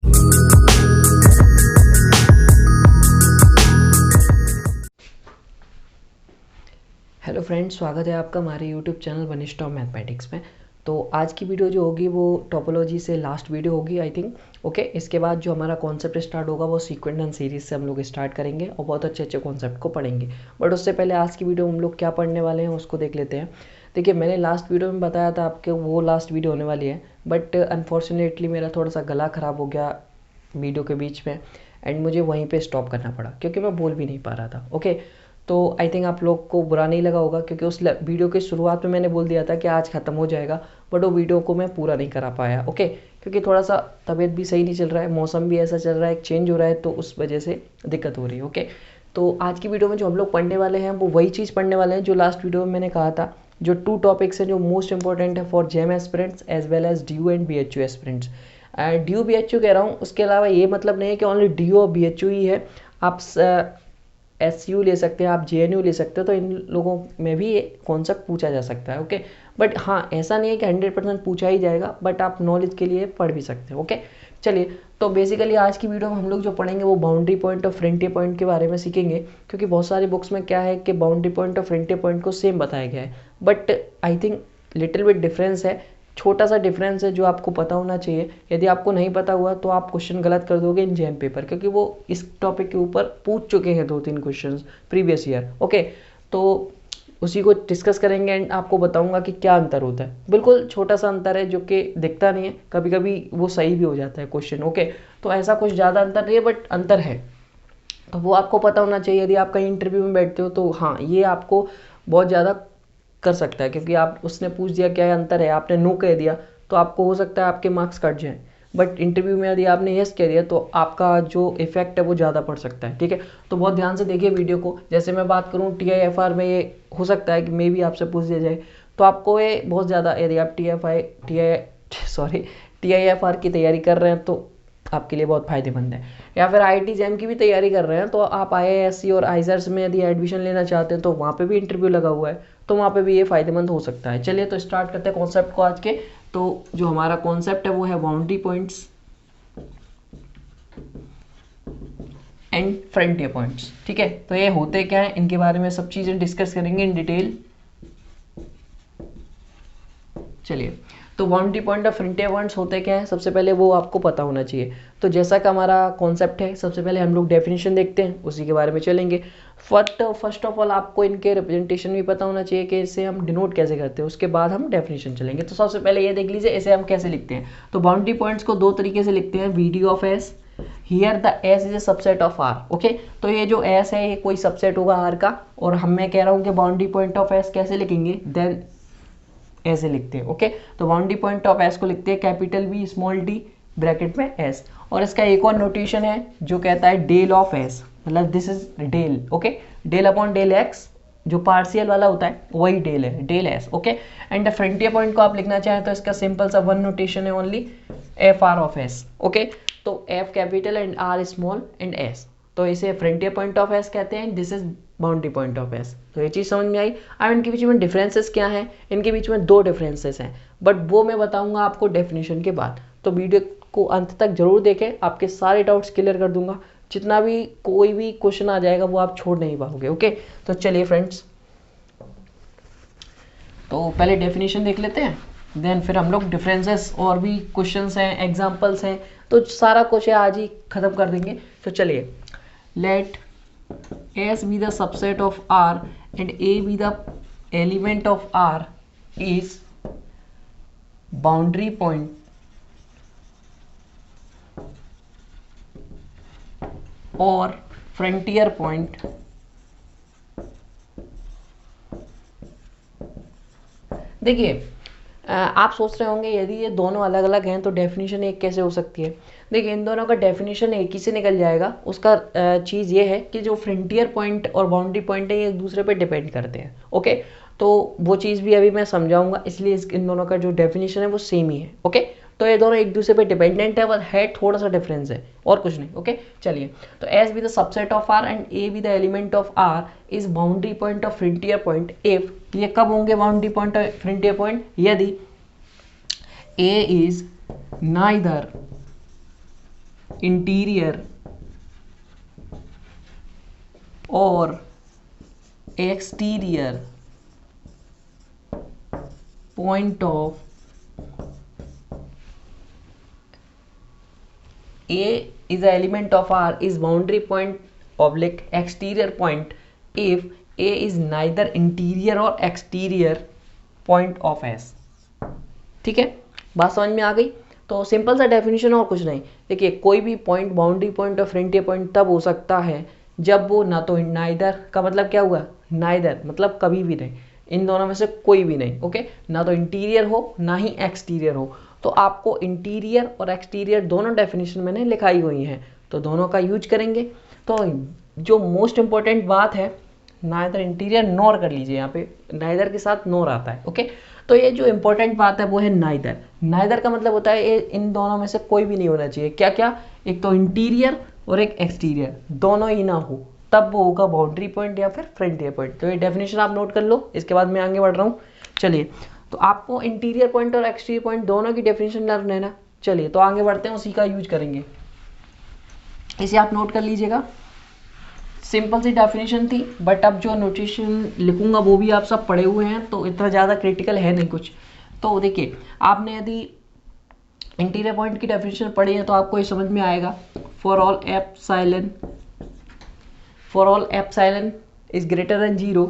Hello friends, स्वागत है आपका हमारे यूट्यूब चैनल वनिष्ठ मैथमेटिक्स में। तो आज की वीडियो जो होगी वो टोपोलॉजी से लास्ट वीडियो होगी आई थिंक। ओके, इसके बाद जो हमारा कॉन्सेप्ट स्टार्ट होगा वो सीक्वेंट एंड सीरीज से हम लोग स्टार्ट करेंगे और बहुत अच्छे अच्छे कॉन्सेप्ट को पढ़ेंगे। बट उससे पहले आज की वीडियो हम लोग क्या पढ़ने वाले हैं उसको देख लेते हैं। देखिए, मैंने लास्ट वीडियो में बताया था आपके वो लास्ट वीडियो होने वाली है, बट अनफॉर्चुनेटली मेरा थोड़ा सा गला ख़राब हो गया वीडियो के बीच में एंड मुझे वहीं पे स्टॉप करना पड़ा क्योंकि मैं बोल भी नहीं पा रहा था। ओके, तो आई थिंक आप लोग को बुरा नहीं लगा होगा क्योंकि उस वीडियो की शुरुआत में मैंने बोल दिया था कि आज ख़त्म हो जाएगा, बट वो वीडियो को मैं पूरा नहीं करा पाया। ओके, क्योंकि थोड़ा सा तबीयत भी सही नहीं चल रहा है, मौसम भी ऐसा चल रहा है, चेंज हो रहा है, तो उस वजह से दिक्कत हो रही है। ओके, तो आज की वीडियो में जो हम लोग पढ़ने वाले हैं वो वही चीज़ पढ़ने वाले हैं जो लास्ट वीडियो में मैंने कहा था। जो 2 टॉपिक्स हैं जो मोस्ट इंपॉर्टेंट है for JAM aspirants as well as D U and B H U aspirants. D U B H U कह रहा हूँ, उसके अलावा ये मतलब नहीं है कि ओनली डी यू और बी एच यू ही है। आप एस यू ले सकते हैं, आप जे एन यू ले सकते हो, तो इन लोगों में भी ये कॉन्सेप्ट पूछा जा सकता है। ओके, बट हाँ, ऐसा नहीं है कि 100% पूछा ही जाएगा, बट आप नॉलेज के लिए पढ़ भी सकते हैं। ओके, चलिए, तो बेसिकली आज की वीडियो में हम लोग जो पढ़ेंगे वो बाउंड्री पॉइंट और फ्रंटियर पॉइंट के बारे में सीखेंगे, क्योंकि बहुत सारी बुक्स में क्या है कि बाउंड्री पॉइंट और फ्रंटियर पॉइंट को सेम बताया गया है, but I think little bit difference है, छोटा सा डिफरेंस है जो आपको पता होना चाहिए। यदि आपको नहीं पता हुआ तो आप क्वेश्चन गलत कर दोगे इन जेम पेपर, क्योंकि वो इस टॉपिक के ऊपर पूछ चुके हैं 2-3 क्वेश्चन प्रीवियस ईयर। ओके, तो उसी को डिस्कस करेंगे एंड आपको बताऊंगा कि क्या अंतर होता है। बिल्कुल छोटा सा अंतर है जो कि दिखता नहीं है, कभी कभी वो सही भी हो जाता है क्वेश्चन। ओके, तो ऐसा कुछ ज़्यादा अंतर नहीं है, बट अंतर है, तो वो आपको पता होना चाहिए। यदि आप कहीं इंटरव्यू में बैठते हो तो हाँ, ये आपको बहुत ज़्यादा कर सकता है, क्योंकि आप उसने पूछ दिया क्या अंतर है, आपने नो कह दिया तो आपको हो सकता है आपके मार्क्स कट जाएं, बट इंटरव्यू में यदि आपने यस कह दिया तो आपका जो इफेक्ट है वो ज़्यादा पड़ सकता है। ठीक है, तो बहुत ध्यान से देखिए वीडियो को। जैसे मैं बात करूँ TIFR में, ये हो सकता है कि मे भी आपसे पूछ दिया जाए, तो आपको ये बहुत ज़्यादा, यदि आप TIFR की तैयारी कर रहे हैं तो आपके लिए बहुत फ़ायदेमंद है। या फिर IIT जैम की भी तैयारी कर रहे हैं तो आप IISc और आइजर्स में यदि एडमिशन लेना चाहते हैं तो वहाँ पे भी इंटरव्यू लगा हुआ है, तो वहाँ पे भी ये फ़ायदेमंद हो सकता है। चलिए, तो स्टार्ट करते हैं कॉन्सेप्ट को आज के। तो जो हमारा कॉन्सेप्ट है वो है boundary points and frontier points. ठीक है, तो ये होते क्या है, इनके बारे में सब चीज़ें डिस्कस करेंगे इन डिटेल। चलिए, तो बाउंड्री पॉइंट और फ्रंटियर पॉइंट्स होते क्या है, सबसे पहले वो आपको पता होना चाहिए। तो जैसा कि हमारा कॉन्सेप्ट है, सबसे पहले हम लोग डेफिनेशन देखते हैं, उसी के बारे में चलेंगे। फर्स्ट ऑफ ऑल आपको इनके रिप्रेजेंटेशन भी पता होना चाहिए कि इसे हम डिनोट कैसे करते हैं, उसके बाद हम डेफिनेशन चलेंगे। तो सबसे पहले ये देख लीजिए इसे हम कैसे लिखते हैं। तो बाउंड्री पॉइंट्स को 2 तरीके से लिखते हैं, VD of S, here the S is a subset of R. Okay, तो ये जो एस है ये कोई सबसेट होगा आर का, और मैं कह रहा हूँ कि बाउंड्री पॉइंट ऑफ एस कैसे लिखेंगे, देन ऐसे लिखते हैं। ओके, तो बाउंड्री पॉइंट ऑफ एस को लिखते हैं capital B small D bracket में एस, और इसका एक और नोटेशन है जो कहता है डेल ऑफ एस, मतलब this is del. Okay, del upon del X, जो पार्शियल वाला होता है वही डेल है, del S. Okay, and the frontier point को आप लिखना चाहें तो इसका सिंपल सा वन नोटेशन है only, F R of S. Okay, तो F capital and R small and S, तो इसे फ्रंटियर पॉइंट ऑफ एस कहते हैं, this is boundary point of S. तो ये चीज़ समझ में आई। अब इनके बीच में डिफरेंसेस क्या हैं, इनके बीच में 2 डिफरेंसेस हैं, बट वो मैं बताऊंगा आपको डेफिनेशन के बाद। तो वीडियो को अंत तक जरूर देखें, आपके सारे डाउट्स क्लियर कर दूंगा। जितना भी कोई भी क्वेश्चन आ जाएगा वो आप छोड़ नहीं पाओगे। ओके, तो चलिए फ्रेंड्स, तो पहले डेफिनेशन देख लेते हैं, देन फिर हम लोग डिफरेंसेस और भी क्वेश्चंस हैं, एग्जांपल्स हैं, तो सारा कुछ है आज ही खत्म कर देंगे। तो चलिए, late S be the subset of R and A be the element of R is boundary point or frontier point देखिए, आप सोच रहे होंगे यदि ये दोनों अलग अलग हैं तो डेफिनेशन एक कैसे हो सकती है। देखिए, इन दोनों का डेफिनेशन एक ही से निकल जाएगा। उसका चीज़ ये है कि जो फ्रंटियर पॉइंट और बाउंड्री पॉइंट है ये एक दूसरे पे डिपेंड करते हैं। ओके, तो वो चीज़ भी अभी मैं समझाऊंगा, इसलिए इन दोनों का जो डेफिनेशन है वो सेम ही है। ओके, तो ये दोनों एक दूसरे पे डिपेंडेंट है, बस है थोड़ा सा डिफरेंस है और कुछ नहीं। ओके, चलिए, तो S be the subset of R and A be the element of R is boundary point of frontier point if, ये कब होंगे बाउंड्री पॉइंट और फ्रंटियर पॉइंट, यदि ए इज नाइदर इंटीरियर और exterior point of A is an element of R is boundary point oblique exterior point if A is neither interior or exterior point of S। ठीक है, बात समझ में आ गई। तो simple सा डेफिनेशन और कुछ नहीं। देखिए, कोई भी पॉइंट बाउंड्री पॉइंट और फ्रंटियर पॉइंट तब हो सकता है जब वो ना तो नाइदर का मतलब क्या हुआ, नाइदर मतलब कभी भी नहीं, इन दोनों में से कोई भी नहीं। ओके, ना तो इंटीरियर हो ना ही एक्सटीरियर हो। तो आपको इंटीरियर और एक्सटीरियर दोनों डेफिनेशन मैंने लिखाई हुई हैं, तो दोनों का यूज करेंगे। तो जो मोस्ट इंपॉर्टेंट बात है, नाइदर इंटीरियर नॉर कर लीजिए, यहाँ पे नाइदर के साथ नॉर आता है। ओके, तो ये जो इंपॉर्टेंट बात है वो है नाइदर। नाइदर का मतलब होता है इन दोनों में से कोई भी नहीं होना चाहिए। क्या क्या, एक तो इंटीरियर और एक एक्सटीरियर, दोनों ही ना हो, तब वो होगा बाउंड्री पॉइंट या फिर फ्रंटियर पॉइंट। तो ये डेफिनेशन आप नोट कर लो, इसके बाद मैं आगे बढ़ रहा हूँ। चलिए, तो आपको इंटीरियर पॉइंट और एक्सटीरियर पॉइंट दोनों की डेफिनेशन लर्न है ना। चलिए, तो आगे बढ़ते हैं, उसी का यूज करेंगे। इसे आप नोट कर लीजिएगा, सिंपल सी डेफिनेशन थी, बट अब जो नोटेशन लिखूंगा वो भी आप सब पढ़े हुए हैं, तो इतना ज़्यादा क्रिटिकल है नहीं कुछ। तो देखिए, आपने यदि इंटीरियर पॉइंट की डेफिनेशन पढ़ी है तो आपको ये समझ में आएगा, for all epsilon is greater than 0,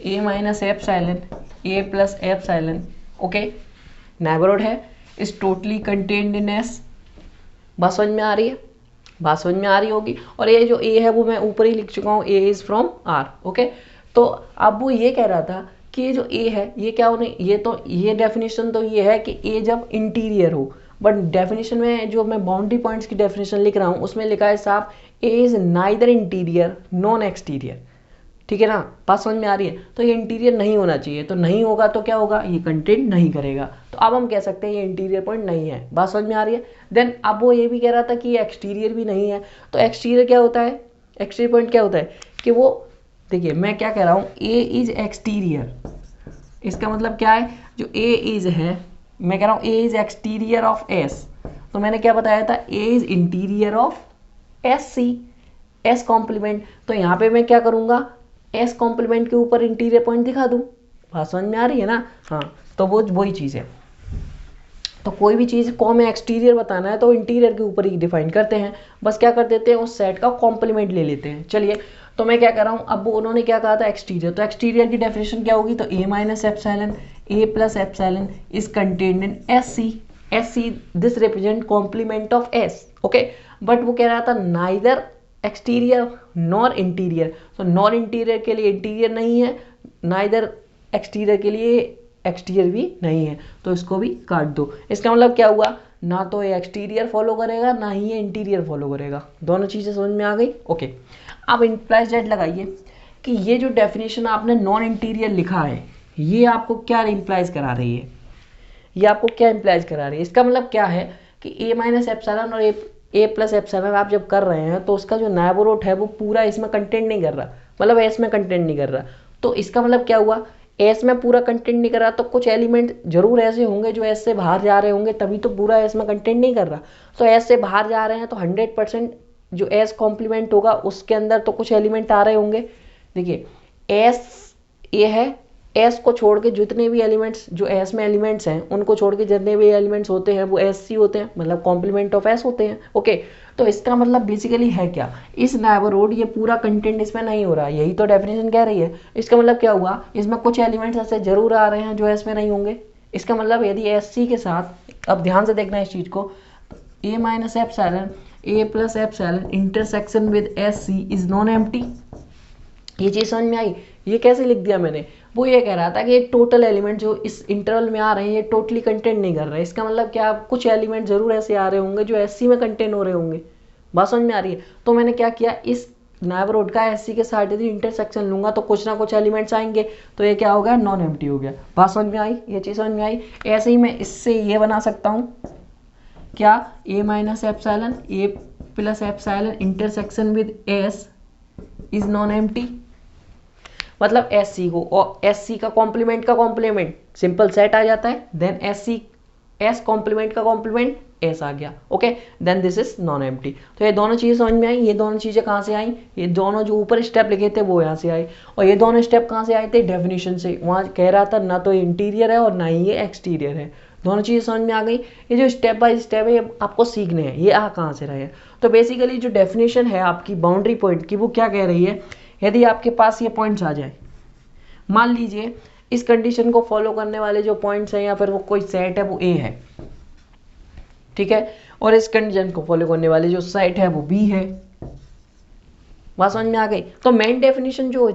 a minus epsilon a plus epsilon, okay, neighbourhood है, is totally contained in S। बात समझ में आ रही है, बात समझ में आ रही होगी। और ये जो a है वो मैं ऊपर ही लिख चुका हूँ, a is from R। Okay, तो अब वो ये कह रहा था कि ये जो a है ये क्या होने, ये डेफिनेशन तो ये है कि a जब इंटीरियर हो, बट डेफिनेशन में जो मैं बाउंड्री पॉइंट्स की डेफिनेशन लिख रहा हूँ उसमें लिखा है साफ, a is neither interior non exterior. ठीक है ना, बात समझ में आ रही है। तो ये इंटीरियर नहीं होना चाहिए, तो नहीं होगा तो क्या होगा, ये कंटेंट नहीं करेगा, तो अब हम कह सकते हैं ये इंटीरियर पॉइंट नहीं है। बात समझ में आ रही है। देन अब वो ये भी कह रहा था कि ये एक्सटीरियर भी नहीं है, तो एक्सटीरियर क्या होता है, एक्सटीरियर पॉइंट क्या होता है कि वो, देखिए मैं क्या कह रहा हूँ, ए इज एक्सटीरियर, इसका मतलब क्या है, जो ए इज है, मैं कह रहा हूँ A is exterior of S, तो मैंने क्या बताया था, A is interior of S C, S complement. तो यहाँ पे मैं क्या करूँगा, एस कॉम्प्लीमेंट के ऊपर इंटीरियर पॉइंट दिखा दूँ। बात समझ में आ रही है ना। हाँ, तो वो वही चीज़ है। तो कोई भी चीज़ को हमें एक्सटीरियर बताना है तो इंटीरियर के ऊपर ही डिफाइन करते हैं, बस क्या कर देते हैं, उस सेट का कॉम्प्लीमेंट ले लेते हैं। चलिए, तो मैं क्या कर रहा हूँ, अब उन्होंने क्या कहा था, एक्सटीरियर, तो एक्सटीरियर की डेफिनेशन क्या होगी, तो a minus epsilon a plus epsilon is contained in S C this represent complement of S. Okay, but वो कह रहा था नाइदर एक्सटीरियर नॉर इंटीरियर, तो नॉर इंटीरियर के लिए इंटीरियर नहीं है, नाइदर एक्सटीरियर के लिए एक्सटीरियर भी नहीं है, तो इसको भी काट दो। इसका मतलब क्या हुआ, ना तो ये एक्सटीरियर फॉलो करेगा ना ही ये इंटीरियर फॉलो करेगा, दोनों चीज़ें समझ में आ गई। ओके, अब इम्प्लाइज दैट लगाइए कि ये जो डेफिनेशन आपने नॉन इंटीरियर लिखा है ये आपको क्या इम्प्लाइज करा रही है, ये आपको क्या इम्प्लाइज करा रही है। इसका मतलब क्या है कि a माइनस एप्सिलॉन और a प्लस एप्सिलॉन आप जब कर रहे हैं तो उसका जो नेबरहुड है वो पूरा इसमें कंटेंट नहीं कर रहा, मतलब एस में कंटेंट नहीं कर रहा। तो इसका मतलब क्या हुआ, एस में पूरा कंटेंट नहीं कर रहा, तो कुछ एलिमेंट जरूर ऐसे होंगे जो एस से बाहर जा रहे होंगे, तभी तो पूरा एस में कंटेंट नहीं कर रहा। तो एस से बाहर जा रहे हैं तो 100% जो एस कॉम्प्लीमेंट होगा उसके अंदर तो कुछ एलिमेंट आ रहे होंगे। देखिए, एस ये है, एस को छोड़ के जितने भी एलिमेंट्स जो एस में एलिमेंट्स हैं उनको छोड़ के जितने भी एलिमेंट्स होते हैं वो एस सी होते हैं, मतलब कॉम्प्लीमेंट ऑफ एस होते हैं। ओके, तो इसका मतलब बेसिकली है क्या, इस नेबरहुड ये पूरा कंटेंट इसमें नहीं हो रहा, यही तो डेफिनेशन कह रही है। इसका मतलब क्या हुआ, इसमें कुछ एलिमेंट्स ऐसे जरूर आ रहे हैं जो एस में नहीं होंगे। इसका मतलब यदि एस सी के साथ, अब ध्यान से देखना है इस चीज़ को, A minus epsilon A plus epsilon intersection with S C is non empty. ये चीज़ समझ में आई, ये कैसे लिख दिया मैंने, वो ये कह रहा था कि ये टोटल एलिमेंट जो इस इंटरवल में आ रहे हैं ये टोटली कंटेंट नहीं कर रहे। इसका मतलब क्या, कुछ एलिमेंट जरूर ऐसे आ रहे होंगे जो एससी में कंटेंट हो रहे होंगे। बात समझ में आ रही है। तो मैंने क्या किया, इस नेबरहुड का एससी के साथ यदि इंटरसेक्शन लूंगा तो कुछ ना कुछ एलिमेंट्स आएंगे, तो ये क्या हो गया, नॉन एम्प्टी हो गया। बात समझ में आई, ये चीज़ समझ में आई। ऐसे ही मैं इससे ये बना सकता हूँ क्या, A minus epsilon A plus epsilon intersection with S is non empty, मतलब एस सी को और एस सी का कॉम्प्लीमेंट सिंपल सेट आ जाता है, then S C S complement का कॉम्प्लीमेंट एस आ गया। Okay, then this is non empty. तो ये दोनों चीज़ें समझ में आई। ये दोनों चीज़ें कहाँ से आई? ये दोनों जो ऊपर स्टेप लिखे थे वो यहाँ से आए, और ये दोनों स्टेप कहाँ से आए थे? डेफिनेशन से। वहाँ कह रहा था ना तो इंटीरियर है और ना ही ये एक्सटीरियर है। दोनों चीज़ें समझ में आ गई। ये जो स्टेप बाय स्टेप है ये आपको सीखने हैं, ये आ कहाँ से रहे हैं। तो बेसिकली जो डेफिनेशन है आपकी बाउंड्री पॉइंट की वो क्या कह रही है, यदि आपके पास ये पॉइंट्स आ जाए, मान लीजिए इस कंडीशन को फॉलो करने वाले जो पॉइंट्स हैं या फिर वो कोई सेट है वो ए है, ठीक है, और इस कंडीशन को फॉलो करने वाले जो सेट है वो बी है। बात समझ में आ गई। तो मेन डेफिनेशन जो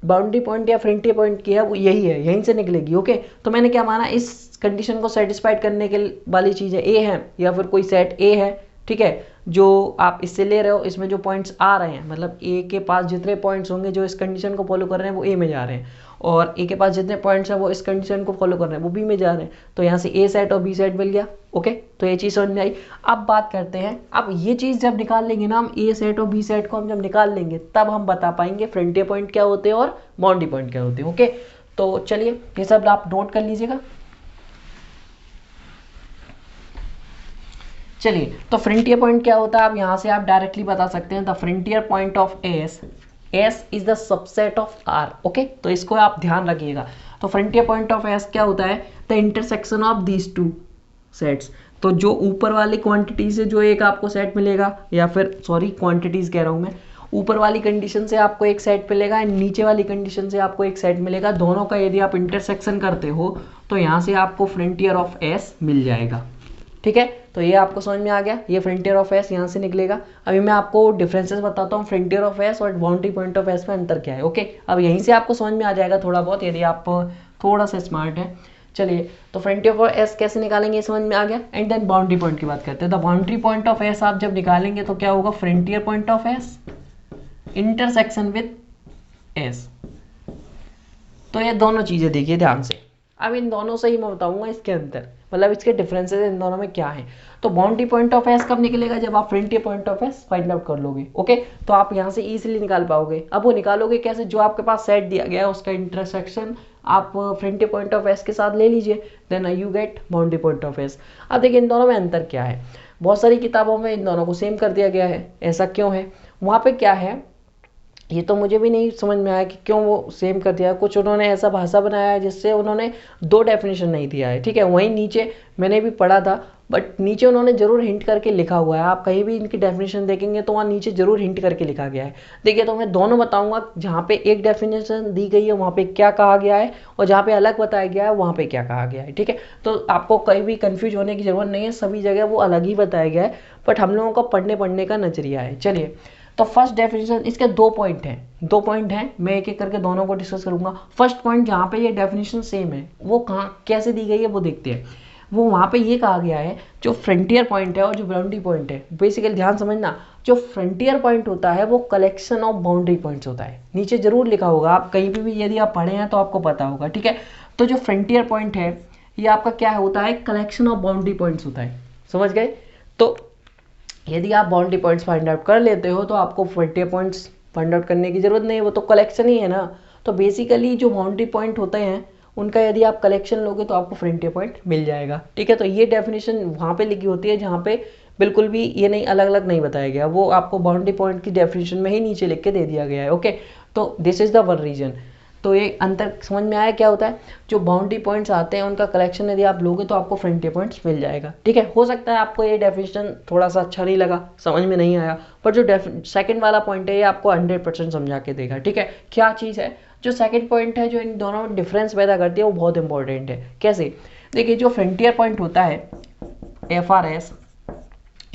बाउंड्री पॉइंट या फ्रंटियर पॉइंट की है वो यही है, यहीं से निकलेगी। ओके, तो मैंने क्या माना, इस कंडीशन को सेटिस्फाइड करने के वाली चीज़ें ए है या फिर कोई सेट ए है, ठीक है, जो आप इससे ले रहे हो, इसमें जो पॉइंट्स आ रहे हैं, मतलब ए के पास जितने पॉइंट्स होंगे जो इस कंडीशन को फॉलो कर रहे हैं वो ए में जा रहे हैं, और ए के पास जितने पॉइंट्स हैं वो इस कंडीशन को फॉलो कर रहे हैं वो बी में जा रहे हैं। तो यहाँ से ए सेट और बी सेट मिल गया। ओके, तो ये चीज़ समझ में आई। अब बात करते हैं, अब ये चीज़ जब निकाल लेंगे ना हम, ए सेट और बी सेट को हम जब निकाल लेंगे तब हम बता पाएंगे फ्रंटियर पॉइंट क्या होते हैं और बाउंड्री पॉइंट क्या होते हैं। ओके, तो चलिए ये सब आप नोट कर लीजिएगा। चलिए, तो फ्रंटियर पॉइंट क्या होता है, अब यहाँ से आप डायरेक्टली बता सकते हैं the frontier point of S, S is the subset of R. Okay, तो इसको आप ध्यान रखिएगा। तो फ्रंटियर पॉइंट ऑफ एस क्या होता है, the intersection of these two sets. तो जो ऊपर वाली क्वांटिटी से जो एक आपको सेट मिलेगा, या फिर सॉरी क्वांटिटीज कह रहा हूँ मैं, ऊपर वाली कंडीशन से आपको एक सेट मिलेगा एंड नीचे वाली कंडीशन से आपको एक सेट मिलेगा, दोनों का यदि आप इंटरसेक्शन करते हो तो यहाँ से आपको फ्रंटियर ऑफ एस मिल जाएगा। ठीक है, तो ये आपको समझ में आ गया, ये फ्रंटियर ऑफ एस यहाँ से निकलेगा। अभी मैं आपको डिफरेंसेस बताता हूँ फ्रंटियर ऑफ एस और बाउंड्री पॉइंट ऑफ एस में अंतर क्या है। ओके, अब यहीं से आपको समझ में आ जाएगा थोड़ा बहुत, यदि आप थोड़ा सा स्मार्ट है। चलिए, तो फ्रंटियर ऑफ एस कैसे निकालेंगे ये समझ में आ गया। एंड देन बाउंड्री पॉइंट की बात करते हैं। The boundary point of S आप जब निकालेंगे तो क्या होगा, frontier point of S intersection with S. तो ये दोनों चीजें देखिए ध्यान से। अब इन दोनों से ही मैं बताऊंगा इसके अंदर, मतलब इसके डिफरेंसेस इन दोनों में क्या है। तो बाउंड्री पॉइंट ऑफ एस कब निकलेगा, जब आप frontier point of S find out कर लोगे। ओके, तो आप यहाँ से इजीली निकाल पाओगे। अब वो निकालोगे कैसे, जो आपके पास सेट दिया गया है उसका इंटरसेक्शन आप फ्रंटियर पॉइंट ऑफ एस के साथ ले लीजिए, then you get boundary point of S. अब देखिए इन दोनों में अंतर क्या है। बहुत सारी किताबों में इन दोनों को सेम कर दिया गया है, ऐसा क्यों है, वहाँ पे क्या है ये तो मुझे भी नहीं समझ में आया कि क्यों वो सेम कर दिया। कुछ उन्होंने ऐसा भाषा बनाया है जिससे उन्होंने दो डेफिनेशन नहीं दिया है। ठीक है, वहीं नीचे मैंने भी पढ़ा था, बट नीचे उन्होंने जरूर हिंट करके लिखा हुआ है। आप कहीं भी इनकी डेफिनेशन देखेंगे तो वहाँ नीचे जरूर हिंट करके लिखा गया है। देखिए, तो मैं दोनों बताऊंगा, जहाँ पे एक डेफिनेशन दी गई है वहाँ पे क्या कहा गया है, और जहाँ पे अलग बताया गया है वहाँ पे क्या कहा गया है। ठीक है, तो आपको कहीं भी कंफ्यूज होने की जरूरत नहीं है, सभी जगह वो अलग ही बताया गया है, बट हम लोगों का पढ़ने का नजरिया है। चलिए, तो फर्स्ट डेफिनेशन, इसके दो पॉइंट हैं, मैं एक एक करके दोनों को डिस्कस करूंगा। फर्स्ट पॉइंट जहाँ पे ये डेफिनेशन सेम है वो कहाँ कैसे दी गई है वो देखते हैं। वो वहाँ पे ये कहा गया है, जो फ्रंटियर पॉइंट है और जो बाउंड्री पॉइंट है, बेसिकली ध्यान समझना, जो फ्रंटियर पॉइंट होता है वो कलेक्शन ऑफ बाउंड्री पॉइंट्स होता है। नीचे जरूर लिखा होगा, आप कहीं भी यदि आप पढ़े हैं तो आपको पता होगा। ठीक है, तो जो फ्रंटियर पॉइंट है ये आपका क्या होता है, कलेक्शन ऑफ बाउंड्री पॉइंट्स होता है। समझ गए। तो यदि आप बाउंड्री पॉइंट्स फाइंड आउट कर लेते हो तो आपको फ्रंटियर पॉइंट्स फाइंड आउट करने की जरूरत नहीं है, वो तो कलेक्शन ही है ना। तो बेसिकली जो बाउंड्री पॉइंट होते हैं उनका यदि आप कलेक्शन लोगे तो आपको फ्रंटियर पॉइंट मिल जाएगा। ठीक है, तो ये डेफिनेशन वहाँ पे लिखी होती है जहाँ पे बिल्कुल भी ये नहीं अलग अलग नहीं बताया गया, वो आपको बाउंड्री पॉइंट की डेफिनेशन में ही नीचे लिख के दे दिया गया है। ओके, तो this is the one region. तो ये अंतर समझ में आया क्या होता है, जो बाउंड्री पॉइंट्स आते हैं उनका कलेक्शन यदि आप लोगे तो आपको फ्रंटियर पॉइंट्स मिल जाएगा। ठीक है, हो सकता है आपको ये डेफिनेशन थोड़ा सा अच्छा नहीं लगा, समझ में नहीं आया, पर जो सेकंड वाला पॉइंट है ये आपको 100% समझा के देगा। ठीक है, क्या चीज़ है, जो सेकंड पॉइंट है जो इन दोनों में डिफरेंस पैदा करती है वो बहुत इंपॉर्टेंट है। कैसे, देखिए जो फ्रंटियर पॉइंट होता है FRS,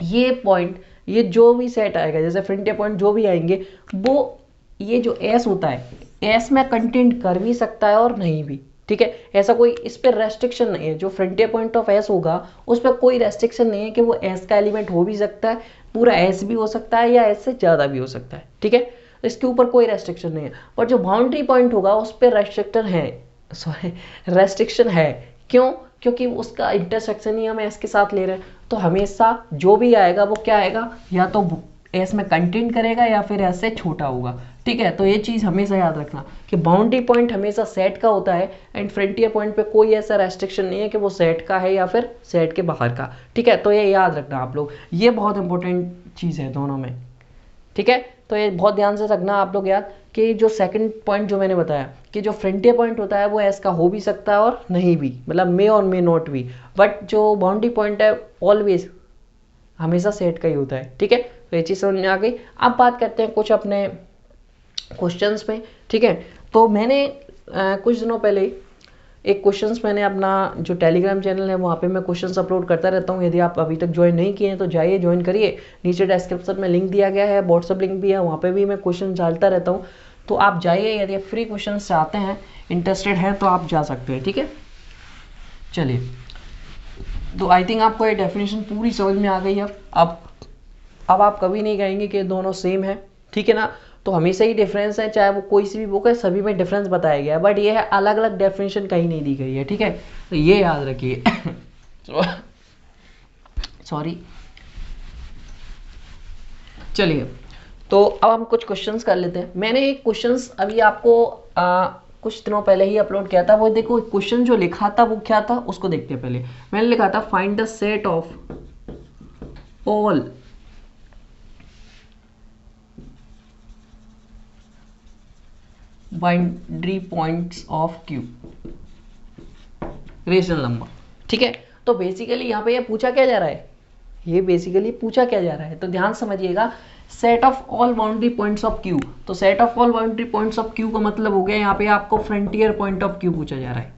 ये पॉइंट, ये जो भी सेट आएगा, जैसे फ्रंटियर पॉइंट जो भी आएंगे वो, ये जो एस होता है एस में कंटेंट कर भी सकता है और नहीं भी। ठीक है, ऐसा कोई इस पर रेस्ट्रिक्शन नहीं है। जो फ्रंटियर पॉइंट ऑफ एस होगा उस पर कोई रेस्ट्रिक्शन नहीं है कि वो एस का एलिमेंट हो भी सकता है, पूरा एस भी हो सकता है, या एस से ज़्यादा भी हो सकता है। ठीक है, इसके ऊपर कोई रेस्ट्रिक्शन नहीं है। पर जो बाउंड्री पॉइंट होगा उस पर रेस्ट्रिक्शन है। क्यों, क्योंकि उसका इंटरसेक्शन ही हम एस के साथ ले रहे हैं। तो हमेशा जो भी आएगा वो क्या आएगा, या तो एस में कंटेंट करेगा या फिर एस से छोटा होगा। ठीक है, तो ये चीज़ हमेशा याद रखना कि बाउंड्री पॉइंट हमेशा सेट का होता है एंड फ्रंटियर पॉइंट पे कोई ऐसा रेस्ट्रिक्शन नहीं है कि वो सेट का है या फिर सेट के बाहर का। ठीक है, तो ये याद रखना आप लोग, ये बहुत इंपॉर्टेंट चीज़ है दोनों में। ठीक है, तो ये बहुत ध्यान से रखना आप लोग याद कि जो सेकंड पॉइंट जो मैंने बताया कि जो फ्रंटियर पॉइंट होता है वो एस का हो भी सकता है और नहीं भी, मतलब मे और मे नॉट भी, बट जो बाउंड्री पॉइंट है ऑलवेज हमेशा सेट का ही होता है। ठीक है, तो ये चीज़ समझ में आ गई। अब बात करते हैं कुछ अपने क्वेश्चंस पे। ठीक है, तो मैंने कुछ दिनों पहले एक क्वेश्चंस मैंने अपना जो टेलीग्राम चैनल है वहाँ पे मैं क्वेश्चंस अपलोड करता रहता हूँ। यदि आप अभी तक ज्वाइन नहीं किए हैं तो जाइए ज्वाइन करिए, नीचे डिस्क्रिप्शन में लिंक दिया गया है, व्हाट्सअप लिंक भी है, वहाँ पे भी मैं क्वेश्चन डालता रहता हूँ। तो आप जाइए, यदि आप फ्री क्वेश्चन चाहते हैं, इंटरेस्टेड हैं तो आप जा सकते हैं। ठीक है, चलिए, तो आई थिंक आपको ये डेफिनेशन पूरी समझ में आ गई है। अब आप कभी नहीं कहेंगे कि दोनों सेम है। ठीक है ना, तो हमेशा ही डिफरेंस है, चाहे वो कोई सी भी बुक है सभी में डिफरेंस बताया गया है, बट ये है अलग अलग डेफिनेशन कहीं नहीं दी गई है। ठीक है, तो ये याद रखिए। सॉरी, चलिए, तो अब हम कुछ क्वेश्चंस कर लेते हैं। मैंने एक क्वेश्चंस अभी आपको कुछ दिनों पहले ही अपलोड किया था। वो देखो क्वेश्चन जो लिखा था वो क्या था उसको देखते हैं। पहले मैंने लिखा था find the set of all boundary points of Q rational number. ठीक है, तो बेसिकली यहाँ पे ये पूछा क्या जा रहा है, ये बेसिकली पूछा क्या जा रहा है, तो ध्यान समझिएगा। Set of all boundary points of Q, तो set of all boundary points of Q का मतलब हो गया यहाँ पे आपको फ्रंटियर पॉइंट ऑफ क्यू पूछा जा रहा है।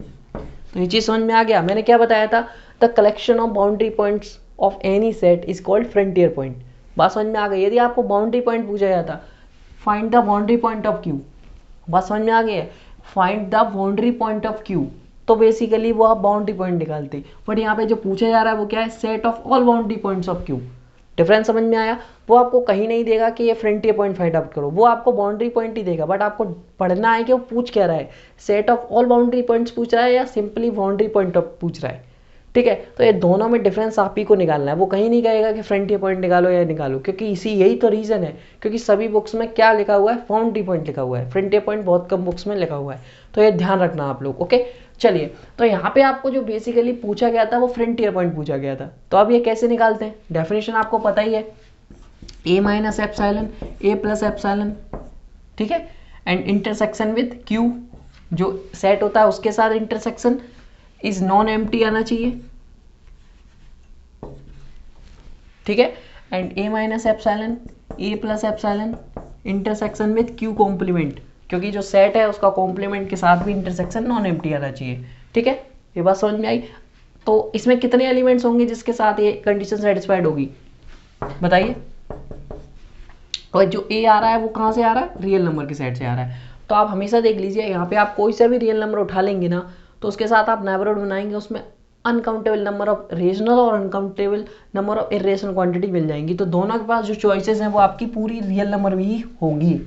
तो ये चीज समझ में आ गया। मैंने क्या बताया था, the collection of boundary points of any set is called frontier point. बात समझ में आ गई। यदि आपको बाउंड्री पॉइंट पूछा जाता, find the boundary point of Q, बात समझ में आ गई है, find the boundary point of Q, तो बेसिकली वो आप बाउंड्री पॉइंट निकालते। बट यहाँ पे जो पूछा जा रहा है वो क्या है, set of all boundary points of Q. Difference समझ में आया। वो आपको कहीं नहीं देगा कि ये फ्रंटियर पॉइंट फाइंड आउट करो, वो आपको बाउंड्री पॉइंट ही देगा, बट आपको पढ़ना है कि वो पूछ क्या रहा है, set of all boundary points पूछ रहा है या सिंपली बाउंड्री पॉइंट ऑफ पूछ रहा है। ठीक है, तो ये दोनों में डिफरेंस आप ही को निकालना है। वो कहीं नहीं कहेगा कि फ्रंटियर पॉइंट निकालो या निकालो, क्योंकि इसी यही तो रीजन है, क्योंकि सभी बुक्स में क्या लिखा हुआ है, बाउंड्री पॉइंट लिखा हुआ है, फ्रंटियर पॉइंट बहुत कम बुक्स में लिखा हुआ है। तो ये ध्यान रखना आप लोग। ओके, चलिए, तो यहाँ पे आपको जो बेसिकली पूछा गया था वो फ्रंटियर पॉइंट पूछा गया था। तो अब ये कैसे निकालते हैं, डेफिनेशन आपको पता ही है, ए minus epsilon A plus epsilon. ठीक है, एंड इंटरसेक्शन विद क्यू, जो सेट होता है उसके साथ इंटरसेक्शन इज नॉन एम्प्टी आना चाहिए। ठीक है, and A minus epsilon A plus epsilon intersection with Q complement, क्योंकि जो सेट है उसका कॉम्प्लीमेंट के साथ भी इंटरसेक्शन नॉन एम्प्टी आना चाहिए। ठीक है, ये बात समझ में आई। तो इसमें कितने एलिमेंट्स होंगे जिसके साथ ये कंडीशन सेटिस्फाइड होगी, बताइए। और जो ए आ रहा है वो कहाँ से आ रहा है, रियल नंबर के सेट से आ रहा है। तो आप हमेशा देख लीजिए, यहाँ पे आप कोई सा भी रियल नंबर उठा लेंगे ना, तो उसके साथ आप नेबरहुड बनाएंगे, उसमें अनकाउंटेबल नंबर ऑफ रेशनल और uncountable number of irrational quantity मिल जाएंगी। तो दोनों के पास जो चॉइसेस हैं वो आपकी पूरी रियल नंबर में ही होंगी।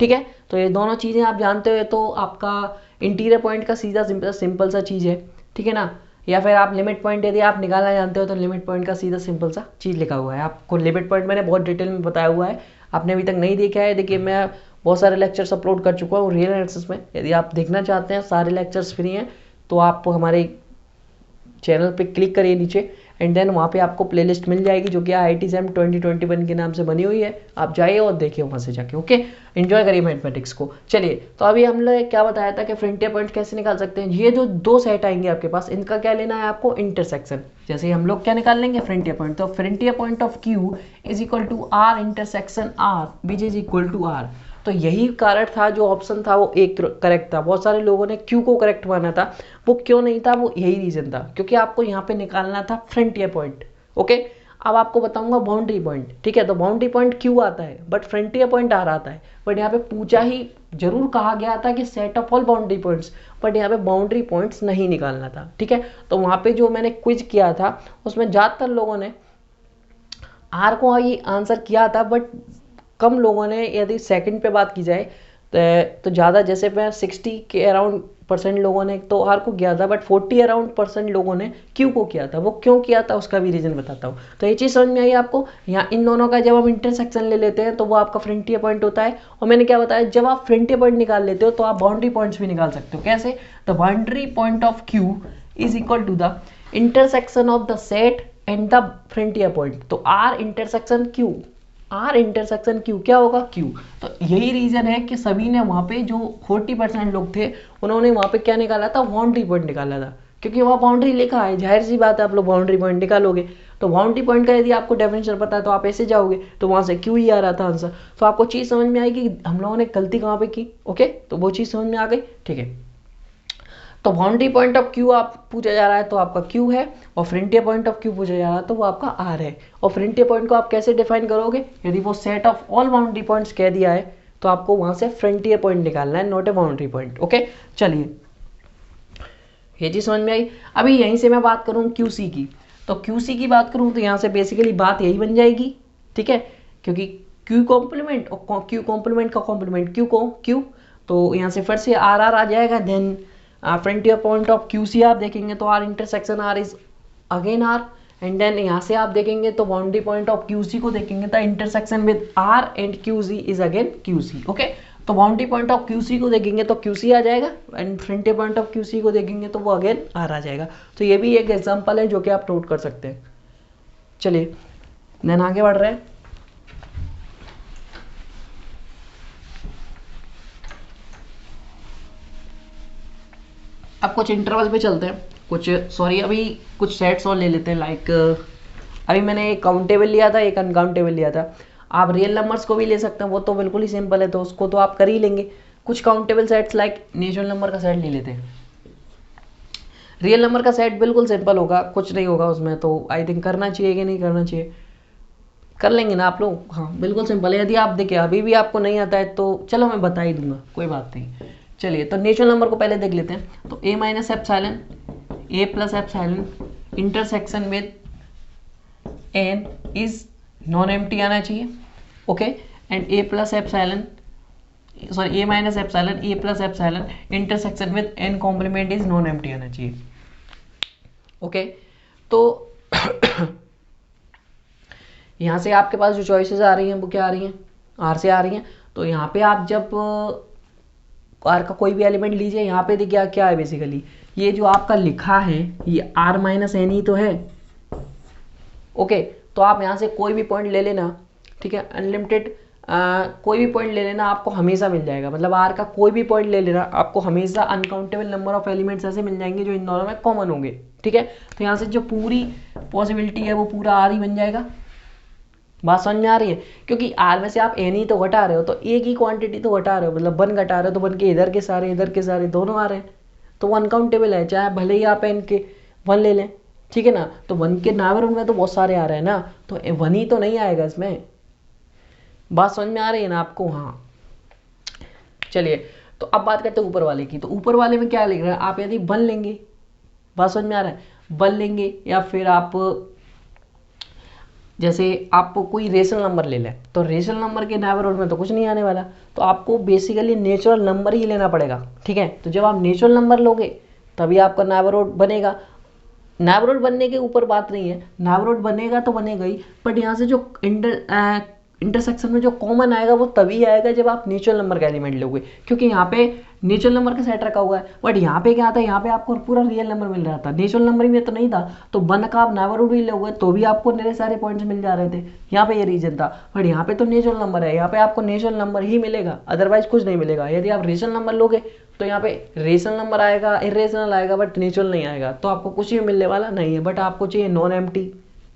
ठीक है, तो ये दोनों चीज़ें आप जानते हो, तो आपका इंटीरियर पॉइंट का सीधा सिंपल सा चीज़ है। ठीक है ना, या फिर आप लिमिट पॉइंट यदि आप निकालना जानते हो तो लिमिट पॉइंट का सीधा सिंपल सा चीज़ लिखा हुआ है। आपको लिमिट पॉइंट मैंने बहुत डिटेल में बताया हुआ है, आपने अभी तक नहीं देखा है, देखिए मैं बहुत सारे लेक्चर्स अपलोड कर चुका हूँ रियल एनालिसिस में। यदि आप देखना चाहते हैं, सारे लेक्चर्स फ्री हैं, तो आप हमारे चैनल पे क्लिक करिए नीचे, एंड देन वहाँ पे आपको प्लेलिस्ट मिल जाएगी जो कि IIT JAM 2021 के नाम से बनी हुई है। आप जाइए और देखिए वहाँ से जाके। ओके, एंजॉय करिए मैथमेटिक्स को। चलिए, तो अभी हम लोग क्या बताया था कि फ्रंटियर पॉइंट कैसे निकाल सकते हैं। ये जो दो सेट आएंगे आपके पास, इनका क्या लेना है आपको, इंटरसेक्शन। जैसे ही हम लोग क्या निकाल लेंगे, फ्रंटियर पॉइंट, तो frontier point of Q is equal to R intersection R which is equal to R. तो यही कारण था, जो ऑप्शन था वो एक करेक्ट था। बहुत सारे लोगों ने क्यू को करेक्ट माना था, वो क्यों नहीं था, वो यही रीजन था, क्योंकि आपको यहाँ पे निकालना था फ्रंटियर पॉइंट। ओके, अब आपको बताऊंगा बाउंड्री पॉइंट। ठीक है, तो बाउंड्री पॉइंट क्यू आता है बट फ्रंटियर पॉइंट आर आता है। बट यहाँ पे पूछा ही जरूर कहा गया था कि set of all boundary points, but यहाँ पे बाउंड्री पॉइंट्स नहीं निकालना था। ठीक है, तो वहाँ पे जो मैंने क्विज किया था उसमें ज़्यादातर लोगों ने आर को ही आंसर किया था, बट कम लोगों ने, यदि सेकंड पे बात की जाए तो ज़्यादा, जैसे मैं 60 के अराउंड % लोगों ने तो आर को किया था, बट 40 अराउंड % लोगों ने क्यू को किया था। वो क्यों किया था उसका भी रीज़न बताता हूँ। तो ये चीज़ समझ में आई आपको। यहाँ इन दोनों का जब हम इंटरसेक्शन ले लेते हैं तो वो आपका फ्रंटियर पॉइंट होता है। और मैंने क्या बताया, जब आप फ्रंटियर पॉइंट निकाल लेते हो तो आप बाउंड्री पॉइंट्स भी निकाल सकते हो। कैसे? The boundary point of Q is equal to the intersection of the set and the frontier point. तो R intersection Q, R intersection Q क्या होगा? क्यू। तो यही रीजन है कि सभी ने वहाँ पे जो 40% लोग थे उन्होंने वहाँ पे क्या निकाला था? बाउंड्री पॉइंट निकाला था, क्योंकि वहाँ बाउंड्री लिखा है। जाहिर सी बात है आप लोग बाउंड्री पॉइंट निकालोगे। तो बाउंड्री पॉइंट का यदि आपको डेफिनेशन पता है तो आप ऐसे जाओगे, तो वहाँ से क्यू ही आ रहा था आंसर। तो आपको चीज़ समझ में आएगी कि हम लोगों ने गलती कहाँ पे की। ओके, तो वो चीज़ समझ में आ गई। ठीक है, तो बाउंड्री पॉइंट ऑफ क्यू आप पूछा जा रहा है तो आपका क्यू है, और फ्रंटियर पॉइंट ऑफ क्यू पूछा जा रहा है तो वो आपका आर है। और फ्रंटियर पॉइंट को आप कैसे डिफाइन करोगे? यदि वो set of all boundary points कह दिया है तो आपको वहां से फ्रंटियर पॉइंट निकालना है, not a boundary point. Okay, चलिए ये चीज समझ में आई। अभी यहीं से मैं बात करूँ क्यूसी की, तो क्यूसी की बात करूँ तो यहाँ से बेसिकली बात यही बन जाएगी। ठीक है, क्योंकि क्यू कॉम्प्लीमेंट और क्यू कॉम्प्लीमेंट का कॉम्प्लीमेंट क्यू को क्यू, तो यहाँ से फिर से आर आर आ जाएगा। Then frontier point of Q C आप देखेंगे तो R intersection R is again R. And then यहाँ से आप देखेंगे तो बाउंड्री पॉइंट ऑफ क्यूसी को देखेंगे तो intersection with R and Q C is again Q C. Okay, तो बाउंड्री पॉइंट ऑफ क्यूसी को देखेंगे तो क्यूसी आ जाएगा, and frontier point of Q C को देखेंगे तो वो अगेन आर आ जाएगा। तो ये भी एक एग्जांपल है जो कि आप नोट कर सकते हैं। चलिए देन आगे बढ़ रहे हैं। अब कुछ इंटरवल पे चलते हैं, कुछ सॉरी अभी कुछ सेट्स और ले लेते हैं। लाइक अभी मैंने एक काउंटेबल लिया था, एक अनकाउंटेबल लिया था। आप रियल नंबर्स को भी ले सकते हैं, वो तो बिल्कुल ही सिंपल है, तो उसको तो आप कर ही लेंगे। कुछ countable sets like natural number का सेट ले लेते हैं। रियल नंबर का सेट बिल्कुल सिंपल होगा, कुछ नहीं होगा उसमें, तो आई थिंक करना चाहिए कि नहीं करना चाहिए, कर लेंगे ना आप लोग। हाँ बिल्कुल सिंपल है। यदि आप देखिए अभी भी आपको नहीं आता है तो चलो मैं बता ही दूंगा, कोई बात नहीं। चलिए तो नेचुरल नंबर को पहले देख लेते हैं। तो A minus epsilon, A plus epsilon intersection with N is non empty आना चाहिए। Okay, and A plus epsilon sorry A minus epsilon A plus epsilon intersection with N complement is non empty आना चाहिए। Okay, तो यहाँ से आपके पास जो choices आ रही हैं वो क्या आ रही हैं? आर से आ रही हैं। तो यहाँ पे आप जब आर का कोई भी एलिमेंट लीजिए, यहाँ पे देखिए क्या है बेसिकली, ये जो आपका लिखा है ये आर माइनस एन ही तो है। ओके, तो आप यहाँ से कोई भी पॉइंट ले लेना, ठीक है, अनलिमिटेड कोई भी पॉइंट ले लेना आपको हमेशा मिल जाएगा। मतलब आर का कोई भी पॉइंट ले लेना आपको हमेशा अनकाउंटेबल नंबर ऑफ एलिमेंट्स ऐसे मिल जाएंगे जो इन दोनों में कॉमन होंगे। ठीक है, तो यहाँ से जो पूरी पॉसिबिलिटी है वो पूरा आर ही बन जाएगा। बात समझ में आ रही है? क्योंकि आर में से आप एन ही तो घटा रहे हो, तो एक ही क्वांटिटी तो घटा रहे हो, मतलब वन घटा रहे हो, तो वन के इधर के सारे दोनों आ रहे हैं, तो वो अनकाउंटेबल है। चाहे भले ही आप एन के वन ले लें, ठीक है ना, तो वन के नावरण में तो बहुत सारे आ रहे हैं ना, तो वन ही तो नहीं आएगा इसमें। बात समझ में आ रही है ना आपको? हाँ, चलिए तो अब बात करते हैं ऊपर वाले की। तो ऊपर वाले में क्या लिख रहा है, आप यदि वन लेंगे, बात समझ में आ रहा है, वन लेंगे, या फिर आप जैसे आपको कोई रेशनल नंबर ले लें, तो रेशनल नंबर के नेबरहुड में तो कुछ नहीं आने वाला, तो आपको बेसिकली नेचुरल नंबर ही लेना पड़ेगा। ठीक है, तो जब आप नेचुरल नंबर लोगे तभी आपका नेबरहुड बनेगा। नेबरहुड बनने के ऊपर बात नहीं है, नेबरहुड बनेगा तो बनेगा ही, बट यहाँ से जो इंटरसेक्शन में जो कॉमन आएगा वो तभी आएगा जब आप नेचुरल नंबर का एलिमेंट लोगे, क्योंकि यहाँ पे नेचुरल नंबर का सेट रखा हुआ है। बट यहाँ पे क्या था, यहाँ पे आपको पूरा रियल नंबर मिल रहा था, नेचुरल नंबर में तो नहीं था, तो वन का आप नेबरहुड भी लोगे तो भी आपको मेरे सारे पॉइंट्स मिल जा रहे थे। यहाँ पे ये रीजन था, बट यहाँ पे तो नेचुरल नंबर है, यहाँ पे आपको नेचुरल नंबर ही मिलेगा, अदरवाइज कुछ नहीं मिलेगा। यदि आप रेशनल नंबर लोगे तो यहाँ पे रेशनल नंबर आएगा, इरेशनल आएगा, बट नेचुरल नहीं आएगा, तो आपको कुछ भी मिलने वाला नहीं है। बट आपको चाहिए नॉन एम्प्टी,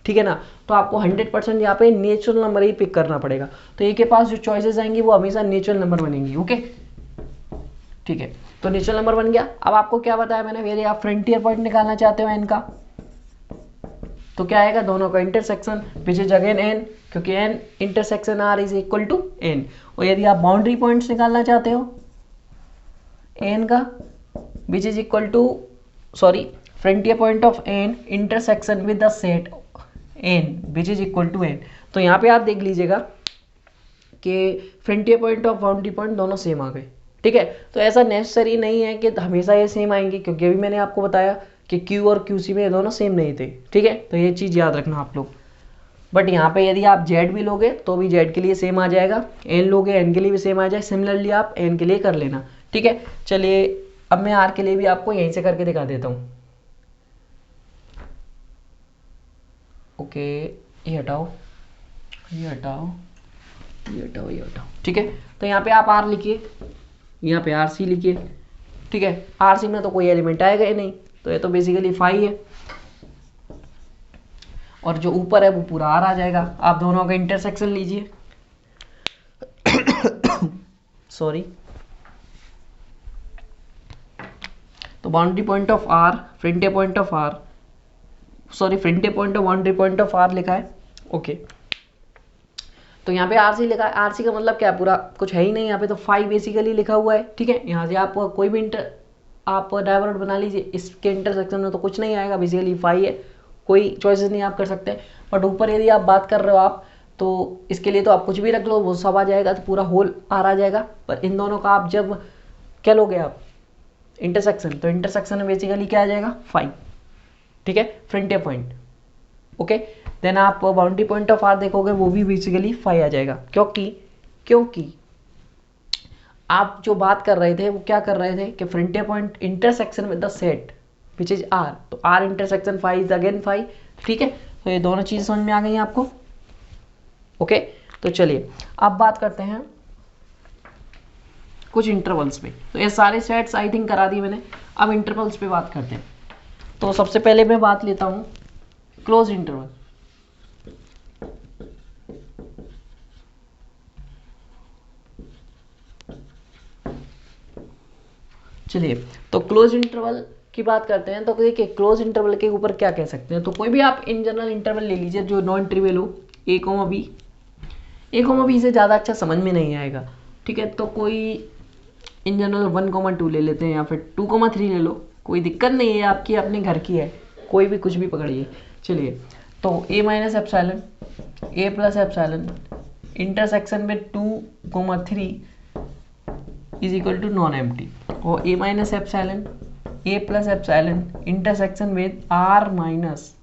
ठीक है ना, तो आपको 100% यहाँ पे नेचुरल नंबर ही पिक करना पड़ेगा। तो ए के पास जो चॉइसेस आएंगी वो हमेशा नेचुरल नंबर बनेंगी। ओके, ठीक है, तो नेचुरल नंबर बन गया। अब आपको क्या बताया मैंने, यदि आप फ्रंटियर पॉइंट निकालना चाहते हो एन का, तो क्या आएगा, दोनों का intersection which is again N, क्योंकि N intersection R is equal to N. और यदि आप बाउंड्री पॉइंट्स निकालना चाहते हो एन का, which is equal to sorry frontier point of N intersection with the set N which is equal to N. तो यहाँ पे आप देख लीजिएगा, कि फ्रंटियर पॉइंट और बाउंड्री पॉइंट दोनों सेम आ गए, ठीक है। तो ऐसा नेसेसरी नहीं है कि हमेशा ये सेम आएंगे, क्योंकि अभी मैंने आपको बताया कि क्यू और क्यू सी में ये दोनों सेम नहीं थे, ठीक है। तो ये चीज़ याद रखना आप लोग। बट यहाँ पे यदि आप जेड भी लोगे तो भी जेड के लिए सेम आ जाएगा, एन लोगे एन के लिए भी सेम आ जाए, सिमिलरली आप एन के लिए कर लेना, ठीक है। चलिए अब मैं आर के लिए भी आपको यहीं से करके दिखा देता हूँ। ओके, ये हटाओ, ये हटाओ, ये हटाओ, ये हटाओ, ठीक है। तो यहाँ पे आप आर लिखिए, यहाँ पे आर सी लिखिए, ठीक है। आर सी में तो कोई एलिमेंट आएगा ही नहीं, तो ये तो बेसिकली फाई है, और जो ऊपर है वो पूरा आर आ जाएगा। आप दोनों का इंटरसेक्शन लीजिए, सॉरी। तो boundary point of R, frontier point of R, sorry frontier point of boundary point of R लिखा है, ओके। तो यहाँ पे आर सी लिखा है, आर सी का मतलब क्या, पूरा कुछ है ही नहीं यहाँ पे, तो फाई बेसिकली लिखा हुआ है, ठीक है। यहाँ से आप कोई भी आप डायवर्ट बना लीजिए, इसके इंटरसेक्शन में तो कुछ नहीं आएगा, बेसिकली फाई है, कोई चॉइसेस नहीं आप कर सकते। बट ऊपर यदि आप बात कर रहे हो आप, तो इसके लिए तो आप कुछ भी रख लो, वो सब आ जाएगा, तो पूरा होल आर आ जाएगा। पर इन दोनों का आप जब क्या लोगे आप इंटरसेक्शन, तो इंटरसेक्शन में बेसिकली क्या आ जाएगा, फाई, ठीक है, फ्रंटियर पॉइंट, ओके। देन आप बाउंड्री पॉइंट ऑफ आर देखोगे, वो भी बेसिकली फाई आ जाएगा, क्योंकि आप जो बात कर रहे थे वो क्या कर रहे थे कि frontier point intersection with the set which is R, तो R intersection phi is again phi, ठीक है। तो ये दोनों चीज़ समझ में आ गई आपको, ओके। तो चलिए अब बात करते हैं कुछ इंटरवल्स पे। तो ये सारे सेट्स आई थिंक करा दिए मैंने, अब इंटरवल्स पे बात करते हैं। तो सबसे पहले मैं बात लेता हूँ क्लोज इंटरवल। चलिए तो क्लोज इंटरवल की बात करते हैं। तो देखिए क्लोज इंटरवल के ऊपर क्या कह सकते हैं, तो कोई भी आप इन जनरल इंटरवल ले लीजिए जो नॉन ट्रिवियल हो, ए कोमा बी, ए कोमा बी से ज़्यादा अच्छा समझ में नहीं आएगा, ठीक है। तो कोई इन जनरल 1,2 ले लेते हैं, या फिर 2,3 ले लो, कोई दिक्कत नहीं है, आपकी अपने घर की है, कोई भी कुछ भी पकड़िए। चलिए तो A minus epsilon, A plus epsilon intersection में 2,3 is equal to non empty, और A minus epsilon, A plus epsilon intersection with R minus,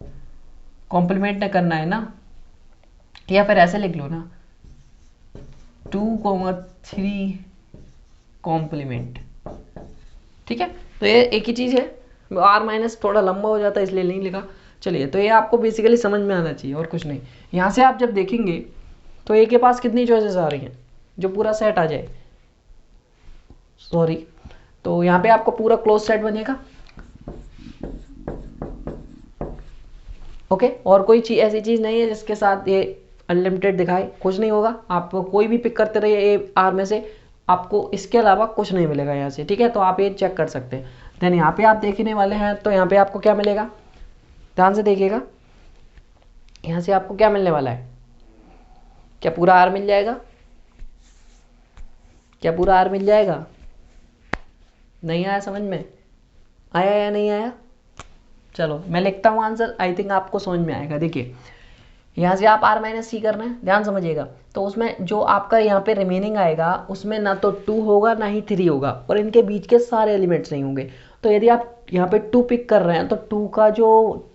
complement करना है ना, या फिर ऐसे लिख लो ना 2,3 कॉम्प्लीमेंट, ठीक है। तो ये एक ही चीज़ है, आर माइनस थोड़ा लंबा हो जाता है इसलिए नहीं लिखा। चलिए तो ये आपको बेसिकली समझ में आना चाहिए और कुछ नहीं। यहाँ से आप जब देखेंगे तो ए के पास कितनी चॉइसेस आ रही हैं, जो पूरा सेट आ जाए, सॉरी, तो यहाँ पे आपको पूरा क्लोज सेट बनेगा, ओके। और कोई चीज़ ऐसी चीज़ नहीं है जिसके साथ ये अनलिमिटेड दिखाए, कुछ नहीं होगा। आप कोई भी पिक करते रहिए ए आर में से, आपको इसके अलावा कुछ नहीं मिलेगा यहाँ से, ठीक है। तो आप ये चेक कर सकते हैं। देन यहाँ पे आप देखने वाले हैं, तो यहाँ पे आपको क्या मिलेगा, ध्यान से देखिएगा, यहाँ से आपको क्या मिलने वाला है, क्या पूरा आर मिल जाएगा, क्या पूरा आर मिल जाएगा, नहीं आया समझ में, आया या नहीं आया। चलो मैं लिखता हूँ आंसर, आई थिंक आपको समझ में आएगा। देखिए यहाँ से आप आर माइनस सी करना है, ध्यान समझिएगा। तो उसमें जो आपका यहाँ पे रिमेनिंग आएगा, उसमें ना तो 2 होगा ना ही 3 होगा, और इनके बीच के सारे एलिमेंट्स नहीं होंगे। तो यदि आप यहाँ पे 2 पिक कर रहे हैं, तो 2 का जो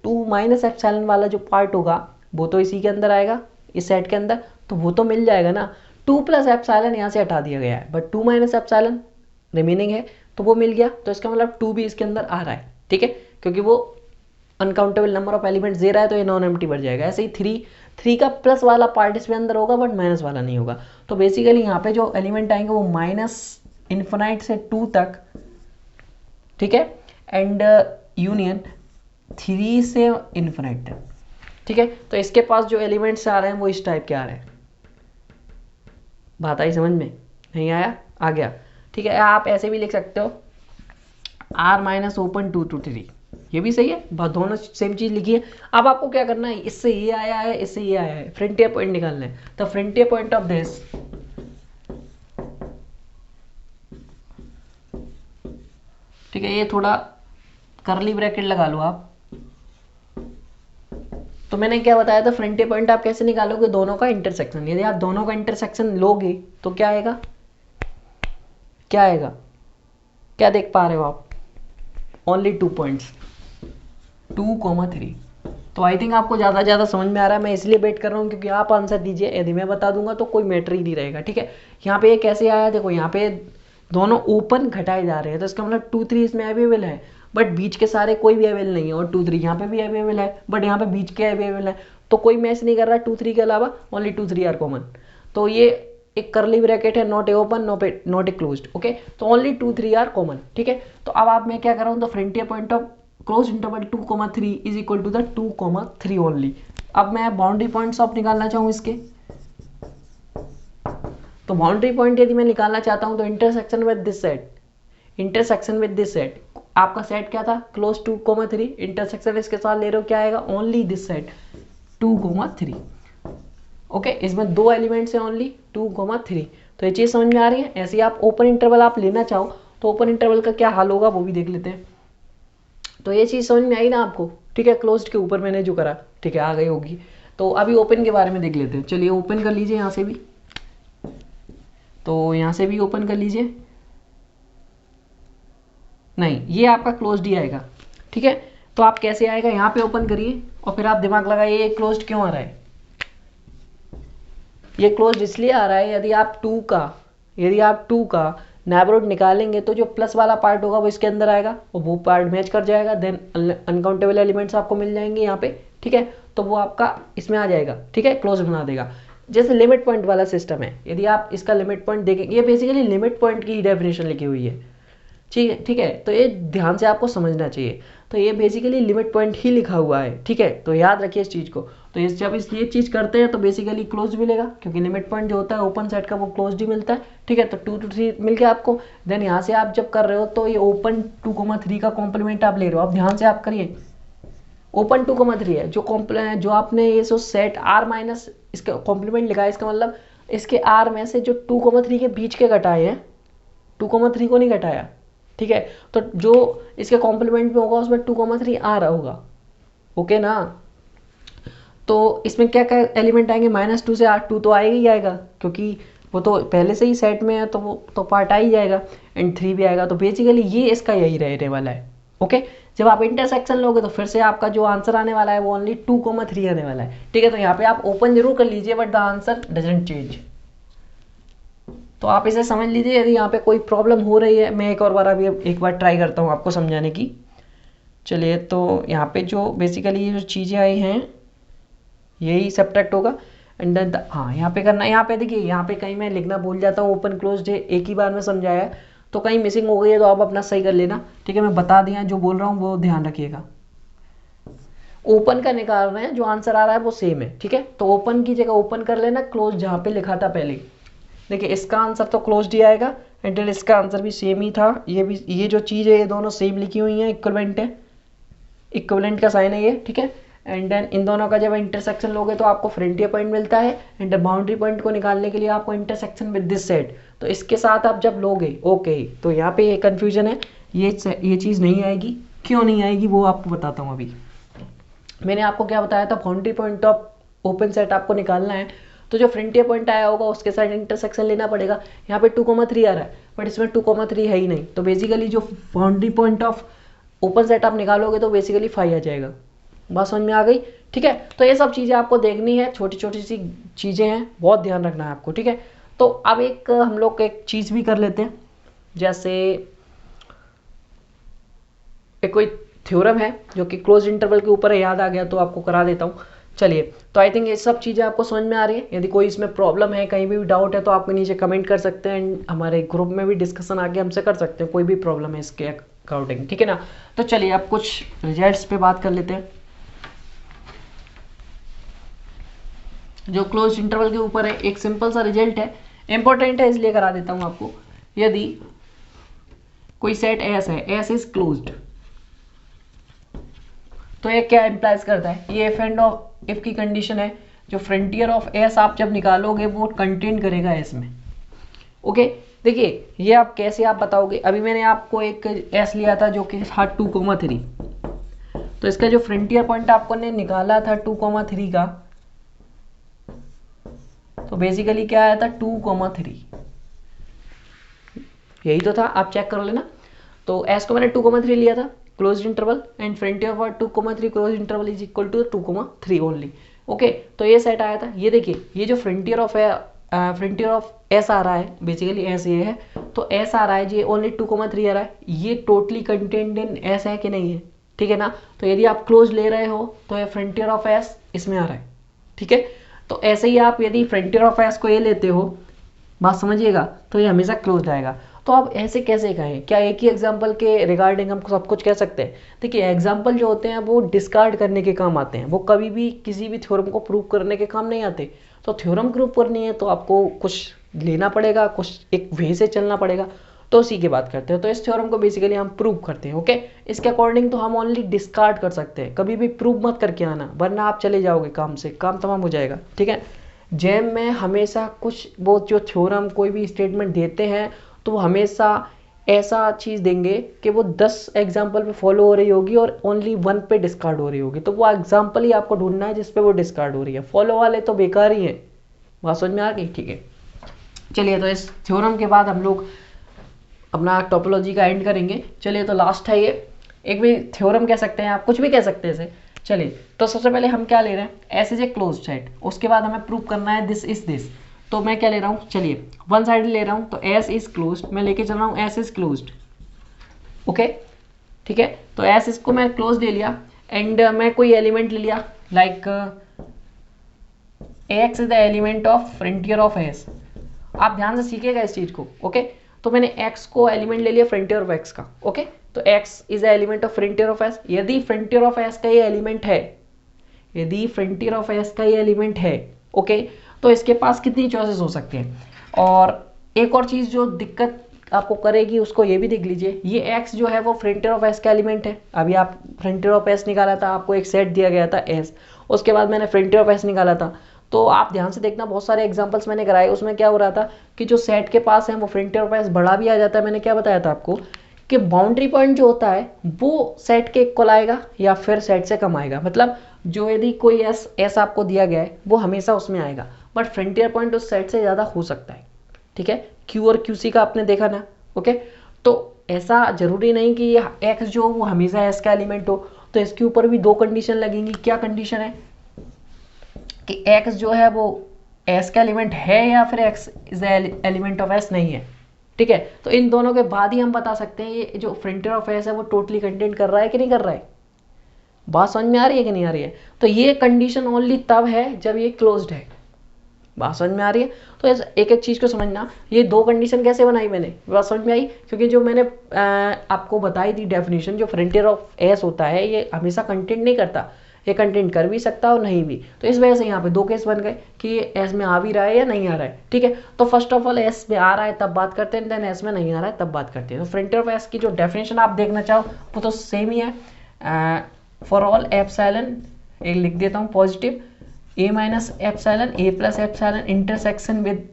2 माइनस एप्सिलॉन वाला जो पार्ट होगा वो तो इसी के अंदर आएगा, इस सेट के अंदर, तो वो तो मिल जाएगा ना। 2 प्लस एप्सिलॉन यहाँ से हटा दिया गया है, बट 2 माइनस एप्सिलॉन रिमेनिंग है, तो वो मिल गया। तो इसका मतलब 2 भी इसके अंदर आ रहा है, ठीक है, क्योंकि वो uncountable number of elements they रहा है, तो ये नॉन एम्प्टी बढ़ जाएगा। ऐसे ही 3 का प्लस वाला पार्ट इसमें अंदर होगा, बट माइनस वाला नहीं होगा। तो बेसिकली यहाँ पे जो एलिमेंट आएंगे वो माइनस इन्फिनाइट से 2 तक, ठीक है, एंड यूनियन 3 से इन्फिनाइट तक, ठीक है। तो इसके पास जो एलिमेंट्स आ रहे हैं वो इस टाइप के आ रहे हैं। बात आई समझ में, नहीं आया, आ गया, ठीक है। आप ऐसे भी लिख सकते हो आर माइनस ओपन 2 to 3, ये भी सही है, दोनों सेम चीज लिखी है। अब आपको क्या करना है, इससे ये आया है, इससे ये आया है, फ्रंटियर पॉइंट निकालना है। तो फ्रंटियर पॉइंट ऑफ दिस, ठीक है, ये थोड़ा करली ब्रैकेट लगा लो आप, तो मैंने क्या बताया था, फ्रंटियर पॉइंट आप कैसे निकालोगे, दोनों का इंटरसेक्शन। यदि आप दोनों का इंटरसेक्शन लोगे तो क्या आएगा, क्या आएगा, क्या देख पा रहे हो आप, ओनली 2 पॉइंट्स 2,3। तो आई थिंक आपको ज़्यादा समझ में आ रहा है। मैं इसलिए वेट कर रहा हूँ क्योंकि आप आंसर दीजिए, यदि मैं बता दूंगा तो कोई मैटर ही नहीं रहेगा, ठीक है। यहाँ पे ये कैसे आया, देखो यहाँ पे दोनों ओपन घटाए जा रहे हैं, तो इसका मतलब 2,3 इसमें अवेलेबल है, बट बीच के सारे कोई भी अवेलेबल नहीं है, और 2,3 यहाँ पे भी अवेलेबल है, बट यहाँ पे बीच के अवेलेबल है, तो कोई मैच नहीं कर रहा 2,3 के अलावा, ओनली 2,3 आर कॉमन। तो ये एक करली ब्रैकेट है, not a open not a closed, okay. तो ओनली 2,3 आर कॉमन, ठीक है। तो अब आप मैं क्या कर रहा हूँ, तो frontier point of close interval 2,3 is equal to the 2,3 only. अब मैं बाउंड्री पॉइंट्स ऑफ निकालना चाहूँ इसके, तो बाउंड्री पॉइंट यदि मैं निकालना चाहता हूँ तो intersection with this set, intersection with this set, आपका सेट क्या था, क्लोज 2,3, इंटरसेक्शन इसके साथ ले रहे हो, क्या आएगा, ओनली दिस सेट 2,3, ओके। इसमें 2 एलिमेंट्स हैं, ओनली 2,3। तो ये चीज़ समझ में आ रही है। ऐसे ही आप ओपन इंटरवल आप लेना चाहो तो ओपन इंटरवल का क्या हाल होगा वो भी देख लेते हैं। तो ये चीज़ समझ में आई ना आपको, ठीक है। क्लोज्ड के ऊपर मैंने जो करा, ठीक है, आ गई होगी। तो अभी ओपन के बारे में देख लेते हैं। चलिए ओपन कर लीजिए यहाँ से भी, तो यहाँ से भी ओपन कर लीजिए। नहीं, ये आपका क्लोज्ड ही आएगा, ठीक है। तो आप कैसे आएगा, यहाँ पे ओपन करिए और फिर आप दिमाग लगाइए ये क्लोज्ड क्यों आ रहा है। ये क्लोज्ड इसलिए आ रहा है, यदि आप 2 का नेबरहुड निकालेंगे तो जो प्लस वाला पार्ट होगा वो इसके अंदर आएगा और वो पार्ट मैच कर जाएगा, देन अनकाउंटेबल एलिमेंट्स आपको मिल जाएंगे यहाँ पे, ठीक है। तो वो आपका इसमें आ जाएगा, ठीक है, क्लोज बना देगा। जैसे लिमिट पॉइंट वाला सिस्टम है, यदि आप इसका लिमिट पॉइंट देखेंगे, ये बेसिकली लिमिट पॉइंट की डेफिनेशन लिखी हुई है, ठीक है। तो ये ध्यान से आपको समझना चाहिए। तो ये बेसिकली लिमिट पॉइंट ही लिखा हुआ है, ठीक है। तो याद रखिए इस चीज़ को। तो इस जब इस ये चीज़ करते हैं तो बेसिकली क्लोज मिलेगा, क्योंकि लिमिट पॉइंट जो होता है ओपन सेट का वो क्लोज ही मिलता है, ठीक है। तो 2 to 3 मिल गया आपको। देन यहाँ से आप जब कर रहे हो तो ये ओपन 2,3 का कॉम्प्लीमेंट आप ले रहे हो। अब ध्यान से आप करिए, ओपन 2,3 है, जो आपने ये सो सेट आर माइनस इसका कॉम्प्लीमेंट लिखा है, इसका मतलब इसके आर में से जो 2,3 के बीच के घटाए हैं, 2,3 को नहीं घटाया, ठीक है। तो जो इसके कॉम्प्लीमेंट में होगा उसमें 2,3 आ रहा होगा, ओके ना। तो इसमें क्या क्या एलिमेंट आएंगे, -2 से 2 तो आएगा ही आएगा, क्योंकि वो तो पहले से ही सेट में है, तो वो तो पार्ट आ ही जाएगा, एंड 3 भी आएगा। तो बेसिकली ये इसका यही रहने वाला है, ओके। जब आप इंटरसेक्शन लोगे तो फिर से आपका जो आंसर आने वाला है वो ओनली 2,3 आने वाला है, ठीक है। तो यहाँ पे आप ओपन जरूर कर लीजिए, but the answer doesn't change. तो आप इसे समझ लीजिए। यदि यहाँ पे कोई प्रॉब्लम हो रही है, मैं एक बार ट्राई करता हूँ आपको समझाने की। चलिए, तो यहाँ पे जो बेसिकली जो चीज़ें आई हैं यही सब्ट्रैक्ट होगा, एंड देन हाँ यहाँ पे करना है। यहाँ पे देखिए, यहाँ पे कहीं मैं लिखना भूल जाता हूँ, ओपन क्लोज है एक ही बार में समझाया, तो कहीं मिसिंग हो गई है तो आप अपना सही कर लेना, ठीक है। मैं बता दिया, जो बोल रहा हूँ वो ध्यान रखिएगा। ओपन का निकाल रहे हैं, जो आंसर आ रहा है वो सेम है, ठीक है। तो ओपन की जगह ओपन कर लेना, क्लोज जहाँ पे लिखा था पहले। देखिए इसका आंसर तो क्लोज्ड ही आएगा, एंड देन इसका आंसर भी सेम ही था। ये भी, ये जो चीज़ है ये दोनों सेम लिखी हुई हैं, इक्विवेलेंट है, इक्विवेलेंट का साइन है ये, ठीक है। एंड देन इन दोनों का जब इंटरसेक्शन लोगे तो आपको फ्रंटियर पॉइंट मिलता है, एंड बाउंड्री पॉइंट को निकालने के लिए आपको इंटरसेक्शन विद दिस सेट। तो इसके साथ आप जब लोगे, ओके, तो यहाँ पे ये कन्फ्यूजन है, ये चीज़ नहीं आएगी। क्यों नहीं आएगी वो आपको बताता हूँ। अभी मैंने आपको क्या बताया था, boundary point of open set आपको निकालना है, तो जो फ्रंटियर पॉइंट आया होगा उसके साथ इंटरसेक्शन लेना पड़ेगा। यहाँ पे 2,3 आ रहा है, बट इसमें 2,3 है ही नहीं, तो बेसिकली जो boundary point of open set आप निकालोगे तो बेसिकली 5 आ जाएगा। बात समझ में आ गई, ठीक है। तो ये सब चीज़ें आपको देखनी है, छोटी छोटी सी चीज़ें हैं, बहुत ध्यान रखना है आपको, ठीक है। तो अब एक हम लोग एक चीज़ भी कर लेते हैं, जैसे एक कोई थ्योरम है जो कि क्लोज इंटरवल के ऊपर है, याद आ गया तो आपको करा देता हूँ। चलिए, तो आई थिंक ये सब चीज़ें आपको समझ में आ रही है। यदि कोई इसमें प्रॉब्लम है, कहीं भी डाउट है, तो आपको नीचे कमेंट कर सकते हैं, एंड हमारे ग्रुप में भी डिस्कशन आगे हमसे कर सकते हैं, कोई भी प्रॉब्लम है इसके अकॉर्डिंग, ठीक है ना। तो चलिए अब कुछ रिजल्ट्स पे बात कर लेते हैं। जो क्लोज इंटरवल के ऊपर है, एक सिंपल सा रिजल्ट है, इंपॉर्टेंट है इसलिए करा देता हूँ आपको। यदि कोई सेट एस है, एस इज क्लोज्ड, तो ये क्या इंप्लाइज करता है, ये इफ एंड ऑफ इफ की कंडीशन है। जो फ्रंटियर ऑफ एस आप जब निकालोगे वो कंटेन करेगा एस में, ओके। देखिए ये आप कैसे आप बताओगे, अभी मैंने आपको एक एस लिया था जो कि था 2,3, तो इसका जो फ्रंटियर पॉइंट आपको ने निकाला था 2,3 का, तो बेसिकली क्या आया था 2,3, यही तो था, आप चेक कर लेना। तो एस को मैंने 2,3 लिया था close interval and frontier for 2,3 close interval is equal to 2,3 only. Okay, तो ये सेट आया था। ये देखिए, ये जो फ्रंटियर ऑफ एस आ रहा है, बेसिकली एस ये है, तो एस आ रहा है, ये ओनली 2,3 आ रहा है, ये टोटली कंटेंट इन एस है कि नहीं है, ठीक है ना। तो यदि आप क्लोज ले रहे हो तो ये फ्रंटियर ऑफ एस इसमें आ रहा है, ठीक है। तो ऐसे ही आप यदि फ्रंटियर ऑफ एस को ये लेते हो, बात समझिएगा, तो ये हमेशा क्लोज आएगा। तो आप ऐसे कैसे कहें, क्या एक ही एग्जाम्पल के रिगार्डिंग हम सब कुछ कह सकते हैं? देखिए, एग्जाम्पल जो होते हैं वो डिस्कार्ड करने के काम आते हैं, वो कभी भी किसी भी थ्योरम को प्रूव करने के काम नहीं आते। तो थ्योरम प्रूव करनी है तो आपको कुछ लेना पड़ेगा, कुछ एक वे से चलना पड़ेगा, तो उसी की बात करते हैं। तो इस थ्योरम को बेसिकली हम प्रूव करते हैं। ओके, इसके अकॉर्डिंग तो हम ओनली डिस्कार्ड कर सकते हैं, कभी भी प्रूव मत करके आना, वरना आप चले जाओगे काम से, काम तमाम हो जाएगा, ठीक है। जैम में हमेशा कुछ वो जो थ्योरम कोई भी स्टेटमेंट देते हैं तो वो हमेशा ऐसा चीज़ देंगे कि वो 10 एग्जाम्पल पे फॉलो हो रही होगी और ओनली 1 पे डिस्कार्ड हो रही होगी। तो वो एग्जाम्पल ही आपको ढूंढना है जिस पे वो डिस्कार्ड हो रही है, फॉलो वाले तो बेकार ही हैं। बात समझ में आ गई, ठीक है। चलिए, तो इस थ्योरम के बाद हम लोग अपना टोपोलॉजी का एंड करेंगे। चलिए, तो लास्ट है ये, एक भी थ्योरम कह सकते हैं, आप कुछ भी कह सकते हैं इसे। चलिए, तो सबसे पहले हम क्या ले रहे हैं, S is A close set, उसके बाद हमें प्रूव करना है दिस इज दिस। तो मैं क्या ले रहा हूँ, चलिए वन साइड ले रहा हूँ, तो एस इज क्लोज्ड, मैं लेके चल रहा हूँ एस इज क्लोज्ड। ओके, ठीक है। तो एस इसको मैं क्लोज ले लिया एंड मैं कोई एलिमेंट ले लिया, like x is the element of frontier of S. आप ध्यान से सीखिएगा इस चीज को। ओके, तो मैंने x को एलिमेंट ले लिया फ्रंटियर ऑफ x का। ओके, तो x is element of frontier of s। यदि फ्रंटियर ऑफ s का ये एलिमेंट है, यदि फ्रंटियर ऑफ s का ये एलिमेंट है, ओके, तो इसके पास कितनी चॉइसेस हो सकते हैं। और एक और चीज जो दिक्कत आपको करेगी उसको ये भी देख लीजिए, ये x जो है वो फ्रंटियर ऑफ s का एलिमेंट है। अभी आप फ्रंटियर ऑफ s निकाला था, आपको एक सेट दिया गया था s, उसके बाद मैंने फ्रंटियर ऑफ s निकाला था। तो आप ध्यान से देखना, बहुत सारे एग्जांपल्स मैंने कराए, उसमें क्या हो रहा था कि जो सेट के पास है वो फ्रंटियर ऑफ एस बड़ा भी आ जाता है। मैंने क्या बताया था आपको कि बाउंड्री पॉइंट जो होता है वो सेट के इक्वल आएगा या फिर सेट से कम आएगा। मतलब जो यदि कोई एस आपको दिया गया है वो हमेशा उसमें आएगा, बट फ्रंटियर पॉइंट उस सेट से ज़्यादा हो सकता है, ठीक है। क्यू और क्यू सी का आपने देखा ना। ओके, तो ऐसा जरूरी नहीं कि ये एक्स जो वो हमेशा एस का एलिमेंट हो। तो इसके ऊपर भी 2 कंडीशन लगेंगी। क्या कंडीशन है कि x जो है वो s का एलिमेंट है या फिर x is element of s नहीं है, ठीक है। तो इन दोनों के बाद ही हम बता सकते हैं ये जो फ्रंटियर ऑफ s है वो टोटली कंटेंट कर रहा है कि नहीं कर रहा है। बात समझ में आ रही है कि नहीं आ रही है? तो ये कंडीशन ओनली तब है जब ये क्लोज्ड है। बात समझ में आ रही है? तो एक एक चीज को समझना, ये 2 कंडीशन कैसे बनाई मैंने, बात समझ में आई? क्योंकि जो मैंने आपको बताई थी डेफिनेशन, जो फ्रंटियर ऑफ एस होता है ये हमेशा कंटेंट नहीं करता, ये कंटेंट कर भी सकता है और नहीं भी। तो इस वजह से यहाँ पे 2 केस बन गए कि ये एस में आ भी रहा है या नहीं आ रहा है, ठीक है। तो फर्स्ट ऑफ ऑल एस में आ रहा है तब बात करते हैं, देन एस में नहीं आ रहा है तब बात करते हैं। तो फ्रंटियर ऑफ एस की जो डेफिनेशन आप देखना चाहो वो तो सेम ही है। फॉर ऑल एप्सिलॉन, एक लिख देता हूँ positive, a minus epsilon a plus epsilon intersection with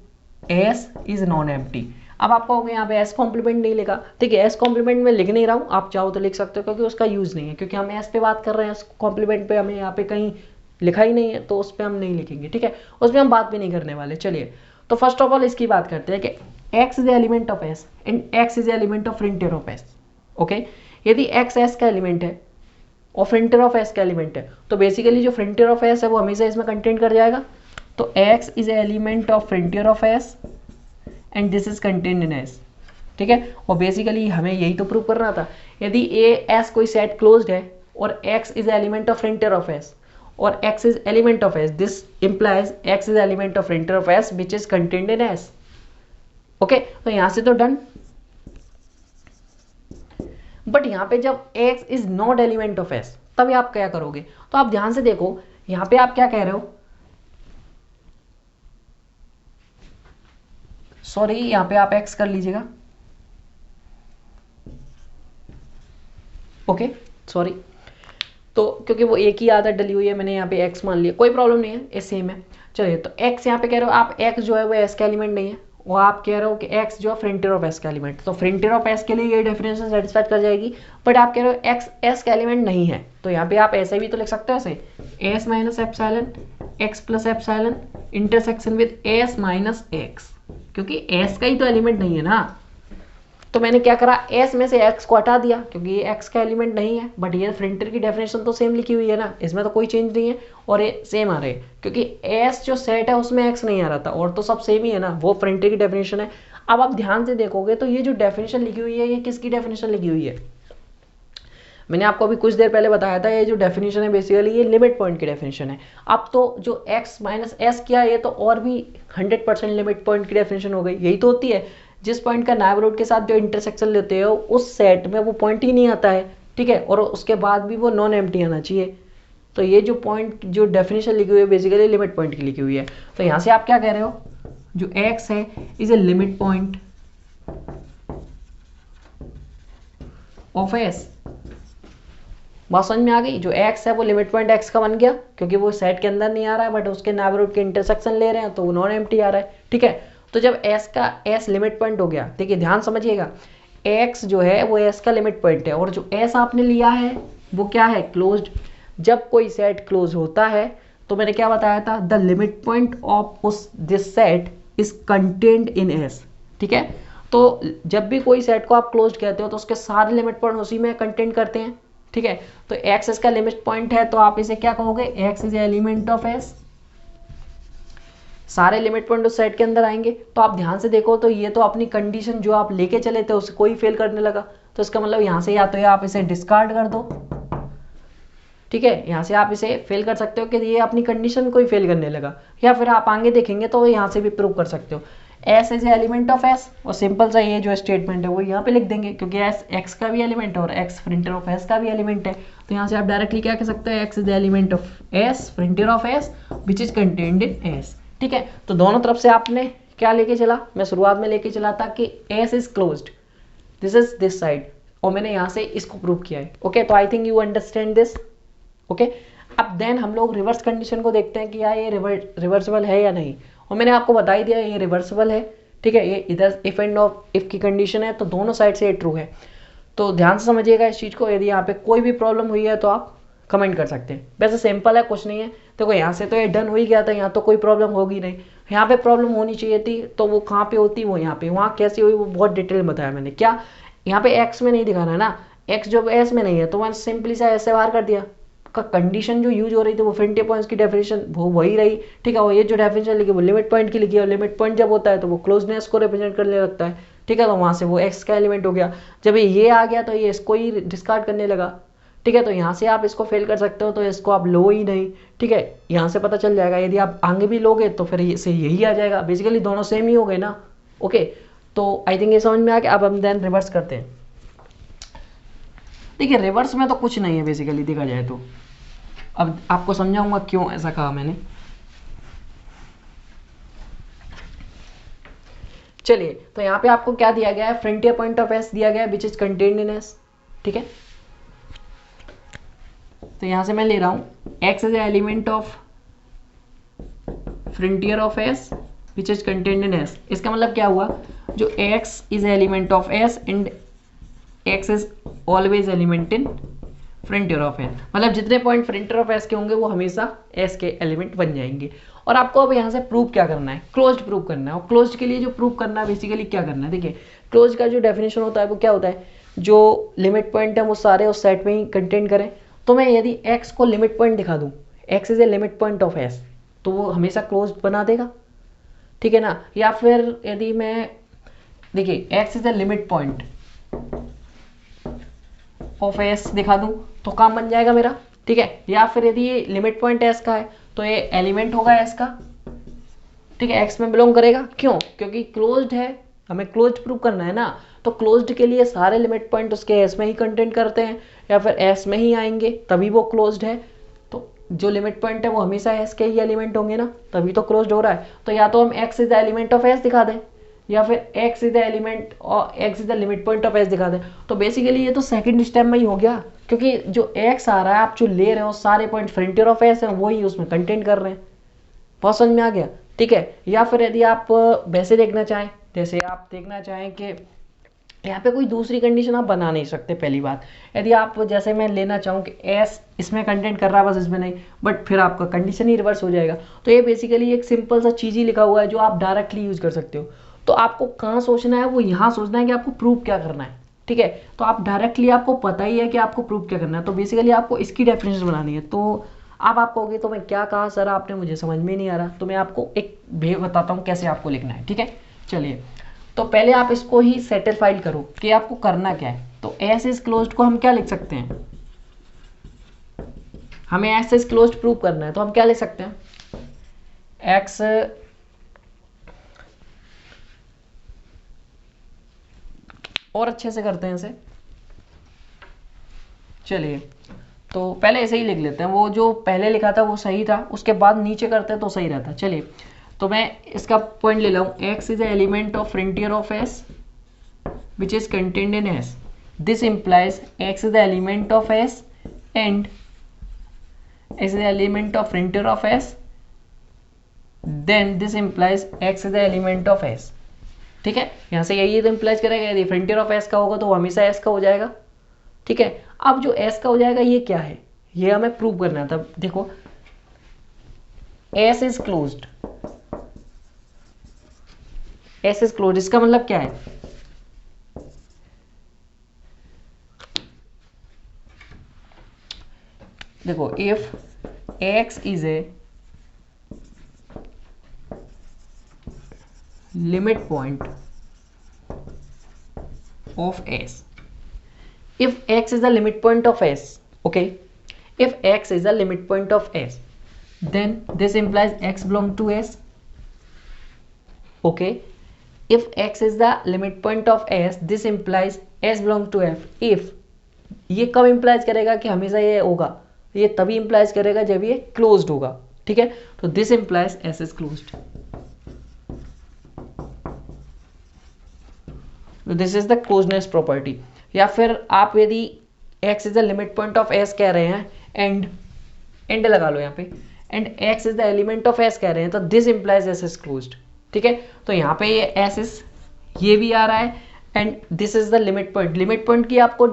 s is non empty. अब आप कहोगे यहाँ पे एस कॉम्प्लीमेंट नहीं लिखा, ठीक है। एस कॉम्प्लीमेंट में लिख नहीं रहा हूँ, आप चाहो तो लिख सकते हो क्योंकि उसका यूज नहीं है, क्योंकि हम एस पे बात कर रहे हैं, कॉम्प्लीमेंट पे हमें यहाँ पे कहीं लिखा ही नहीं है, तो उस पर हम नहीं लिखेंगे, ठीक है। उस पर हम बात भी नहीं करने वाले। चलिए, तो फर्स्ट ऑफ ऑल इसकी बात करते हैं कि x is element of s and x is element of frontier of s। Okay, यदि x s का एलिमेंट है और फ्रंटियर ऑफ एस का एलिमेंट है, तो बेसिकली जो फ्रंटियर ऑफ एस है वो हमेशा इसमें कंटेंट कर जाएगा। तो x is element of frontier of S and this is content in S, ठीक है। और बेसिकली हमें यही तो प्रूव करना था, यदि ए एस कोई सेट क्लोज्ड है और x is element of frontier of S और x is element of S, this implies x is element of frontier of S which is content in S. Okay, तो यहां से तो done. But यहाँ पे जब x is not element of s तब आप क्या करोगे? तो आप ध्यान से देखो, यहाँ पे आप क्या कह रहे हो, सॉरी यहाँ पे आप x कर लीजिएगा, ओके सॉरी। तो क्योंकि वो एक ही आदत डली हुई है, मैंने यहाँ पे x मान लिया, कोई प्रॉब्लम नहीं है, ये सेम है। चलिए, तो x यहाँ पे कह रहे हो आप, x जो है वो s का एलिमेंट नहीं है वो आप कह रहे हो कि एक्स जो है फ्रंटियर ऑफ एस का एलिमेंट, तो फ्रंटियर ऑफ एस के लिए ये डेफिनेशन सेटिस्फाई कर जाएगी। बट आप कह रहे हो एक्स एस का एलिमेंट नहीं है, तो यहाँ पे आप ऐसे भी तो लिख सकते हो, ऐसे S minus epsilon x plus epsilon intersection with S minus x, क्योंकि एस का ही तो एलिमेंट नहीं है ना। तो मैंने क्या करा, एस में से एक्स को हटा दिया क्योंकि ये एक्स का एलिमेंट नहीं है। बट ये फ्रंटियर की डेफिनेशन तो सेम लिखी हुई है ना, इसमें तो कोई चेंज नहीं है और ये सेम आ रहे हैं, क्योंकि एस जो सेट है उसमें एक्स नहीं आ रहा था और तो सब सेम ही है ना, वो फ्रंटियर की डेफिनेशन है। अब आप ध्यान से देखोगे तो ये जो डेफिनेशन लिखी हुई है ये किसकी डेफिनेशन लिखी हुई है, मैंने आपको अभी कुछ देर पहले बताया था, ये जो डेफिनेशन है बेसिकली ये लिमिट पॉइंट की डेफिनेशन है। अब तो जो x माइनस एस किया ये तो और भी 100% लिमिट पॉइंट की डेफिनेशन हो गई। यही तो होती है, जिस पॉइंट का नेबरहुड के साथ जो इंटरसेक्शन लेते हो उस सेट में वो पॉइंट ही नहीं आता है, ठीक है, और उसके बाद भी वो नॉन एम्प्टी आना चाहिए। तो ये जो पॉइंट जो डेफिनेशन लिखी हुई है बेसिकली लिमिट पॉइंट की लिखी हुई है। तो यहाँ से आप क्या कह रहे हो, जो x है is a limit point of s। बात समझ में आ गई, जो x है वो लिमिट पॉइंट x का बन गया क्योंकि वो सेट के अंदर नहीं आ रहा है बट उसके नेबरहुड के इंटरसेक्शन ले रहे हैं तो वो नॉन एम्प्टी आ रहा है, ठीक है। तो जब s का s लिमिट पॉइंट हो गया, देखिए ध्यान समझिएगा, x जो है वो s का लिमिट पॉइंट है और जो s आपने लिया है वो क्या है, क्लोज्ड। जब कोई सेट क्लोज होता है तो मैंने क्या बताया था, द लिमिट पॉइंट ऑफ उस this set is contained in s, ठीक है। तो जब भी कोई सेट को आप क्लोज्ड कहते हो तो उसके सारे लिमिट पॉइंट उसी में कंटेंट करते हैं, ठीक है। तो x इसका लिमिट पॉइंट है तो आप इसे क्या कहोगे, x is element of s। सारे लिमिट पॉइंट उस सेट के अंदर आएंगे। तो आप ध्यान से देखो तो ये तो अपनी कंडीशन जो आप लेके चले थे उसको ही फेल करने लगा, तो इसका मतलब यहाँ से या तो आप इसे डिस्कार्ड कर दो, ठीक है, यहाँ से आप इसे फेल कर सकते हो कि ये अपनी कंडीशन को ही फेल करने लगा, या फिर आप आगे देखेंगे तो यहाँ से भी प्रूव कर सकते हो s is element of s, और सिंपल सा ये जो स्टेटमेंट है वो यहाँ पे लिख देंगे क्योंकि s x का भी एलिमेंट है और x फ्रंटियर ऑफ s का भी एलिमेंट है। तो यहाँ से आप डायरेक्टली क्या कह सकते हैं, x is the element of s frontier of s which is contained in s, ठीक है। तो दोनों तरफ से आपने क्या लेके चला, मैं शुरुआत में लेके चला था कि s is closed, this is this side, और मैंने यहाँ से इसको प्रूव किया है, ओके। तो I think you understand this, okay. अब देन हम लोग रिवर्स कंडीशन को देखते हैं कि यार ये रिवर्सिबल है या नहीं, और मैंने आपको बता ही दिया ये रिवर्सिबल है, ठीक है। ये इधर इफ एंड ऑफ इफ की कंडीशन है तो दोनों साइड से ये ट्रू है। तो ध्यान से समझिएगा इस चीज़ को, यदि यहाँ पे कोई भी प्रॉब्लम हुई है तो आप कमेंट कर सकते हैं। वैसे सिंपल है, कुछ नहीं है। देखो यहाँ से तो ये डन हो ही गया था, यहाँ तो कोई प्रॉब्लम होगी नहीं, यहाँ पे प्रॉब्लम होनी चाहिए थी तो वो कहाँ पे होती, वो यहाँ पे, वहाँ कैसे हुई वो बहुत डिटेल में बताया मैंने। क्या यहाँ पे एक्स में नहीं दिखाना है ना, एक्स जो एस में नहीं है तो मैंने सिंपली सा ऐसे बाहर कर दिया, का कंडीशन जो यूज हो रही थी वो फ्रंटियर पॉइंट्स की डेफिनेशन वो वही रही, ठीक है। और ये जो डेफिनेशन लिखी वो लिमिट पॉइंट की लिखी है, और लिमिट पॉइंट जब होता है तो वो क्लोजनेस को रिप्रेजेंट करने लगता है, ठीक है। तो वहाँ से वो एक्स का एलिमेंट हो गया। जब ये आ गया तो ये इसको ही डिस्कार्ड करने लगा, ठीक है। तो यहाँ से आप इसको फेल कर सकते हो, तो इसको आप लो ही नहीं, ठीक है। यहाँ से पता चल जाएगा, यदि आप आगे भी लोगे तो फिर से यही आ जाएगा, बेसिकली दोनों सेम ही हो गए ना, ओके। तो आई थिंक ये समझ में आ गया। अब हम देन रिवर्स करते हैं। देखिए रिवर्स में तो कुछ नहीं है बेसिकली देखा जाए तो, अब आपको समझाऊंगा क्यों ऐसा कहा मैंने। चलिए, तो यहाँ पे आपको क्या दिया गया है, फ्रंटियर पॉइंट ऑफ एस दिया गया है which is contained in S, ठीक है। तो यहाँ से मैं ले रहा हूँ x is element of frontier of S which is contained in S. इसका मतलब क्या हुआ, जो x is element of S and x is always element in frontier of S, मतलब जितने पॉइंट फ्रंटियर ऑफ एस के होंगे वो हमेशा एस के एलिमेंट बन जाएंगे। और आपको अब यहाँ से प्रूव क्या करना है, क्लोज्ड प्रूव करना है। और क्लोज्ड के लिए जो प्रूव करना है बेसिकली क्या करना है, देखिए क्लोज्ड का जो डेफिनेशन होता है वो क्या होता है, जो लिमिट पॉइंट है वो सारे उस सेट में ही कंटेंट करें। तो मैं यदि x को लिमिट पॉइंट दिखा दूँ, x is a limit point of s, तो वो हमेशा क्लोज्ड बना देगा, ठीक है ना। या फिर यदि मैं देखिए x is a limit point of S दिखा दूं तो काम बन जाएगा मेरा, ठीक है। या फिर यदि ये लिमिट पॉइंट एस का है तो ये एलिमेंट होगा एस का, ठीक है, एक्स में बिलोंग करेगा। क्यों, क्योंकि क्लोज्ड है, हमें क्लोज्ड प्रूव करना है ना। तो क्लोज्ड के लिए सारे लिमिट पॉइंट उसके एस में ही कंटेंट करते हैं या फिर एस में ही आएंगे तभी वो क्लोज्ड है। तो जो लिमिट पॉइंट है वो हमेशा एस के ही एलिमेंट होंगे ना, तभी तो क्लोज्ड हो रहा है। तो या तो हम x is the element of S दिखा दें या फिर x इज द एलिमेंट और x is the limit point of s दिखा दें। तो बेसिकली ये तो सेकंड स्टेप में ही हो गया, क्योंकि जो x आ रहा है आप जो ले रहे हो सारे पॉइंट फ्रंटियर ऑफ s हैं वही उसमें कंटेंट कर रहे हैं। बहुत समझ में आ गया, ठीक है। या फिर यदि आप वैसे देखना चाहें, जैसे आप देखना चाहें कि यहाँ पे कोई दूसरी कंडीशन आप बना नहीं सकते। पहली बात, यदि आप जैसे मैं लेना चाहूँ कि एस इसमें कंटेंट कर रहा है बस इसमें नहीं, बट फिर आपका कंडीशन ही रिवर्स हो जाएगा। तो ये बेसिकली एक सिंपल सा चीज़ ही लिखा हुआ है जो आप डायरेक्टली यूज़ कर सकते हो। तो आपको कहाँ सोचना है, वो यहाँ सोचना है कि आपको प्रूव क्या करना है, ठीक है। तो आप डायरेक्टली, आपको पता ही है कि आपको प्रूव क्या करना है, तो बेसिकली आपको इसकी डेफिनेशन बनानी है। तो अब आप कहोगे तो मैं क्या कहा सर आपने, मुझे समझ में नहीं आ रहा। तो मैं आपको एक वे बताता हूँ कैसे आपको लिखना है, ठीक है। चलिए, तो पहले आप इसको ही सेटिस्फाइड करो कि आपको करना क्या है। तो एस इज क्लोज्ड को हम क्या लिख सकते हैं, हमें एस इज क्लोज्ड प्रूव करना है, तो हम क्या लिख सकते हैं, एक्स और अच्छे से करते हैं इसे। चलिए, तो पहले ऐसे ही लिख लेते हैं, वो जो पहले लिखा था वो सही था, उसके बाद नीचे करते हैं तो सही रहता। चलिए, तो मैं इसका पॉइंट ले रहा हूँ, x is a element of frontier of S which is contained in S, this implies x is the element of s and x is the element of frontier of s, then this implies x is the element of s, ठीक है। यहाँ से यही तो implies करेगा, यदि frontier of S का होगा तो वो हमेशा एस का हो जाएगा, ठीक है। अब जो एस का हो जाएगा ये क्या है, ये हमें प्रूव करना था। देखो, S is closed, S is closed, इसका मतलब क्या है, देखो, if x is a limit point of s, if x is the limit point of s, okay, if x is the limit point of s, then this implies x belong to s, okay, if x is the limit point of s, this implies s belong to f, if ये कब implies करेगा कि हमेशा ये होगा, ये तभी implies करेगा जब ये क्लोज्ड होगा, ठीक है। तो this implies S is closed, this is the closeness property. या फिर आप यदि x is the limit point of s कह रहे हैं, एंड लगा लो यहाँ पे, and x is the element of s कह रहे हैं, तो this implies s is closed, ठीक है। तो यहाँ पे ये s इज, ये भी आ रहा है, and this is the limit point. Limit point की आपको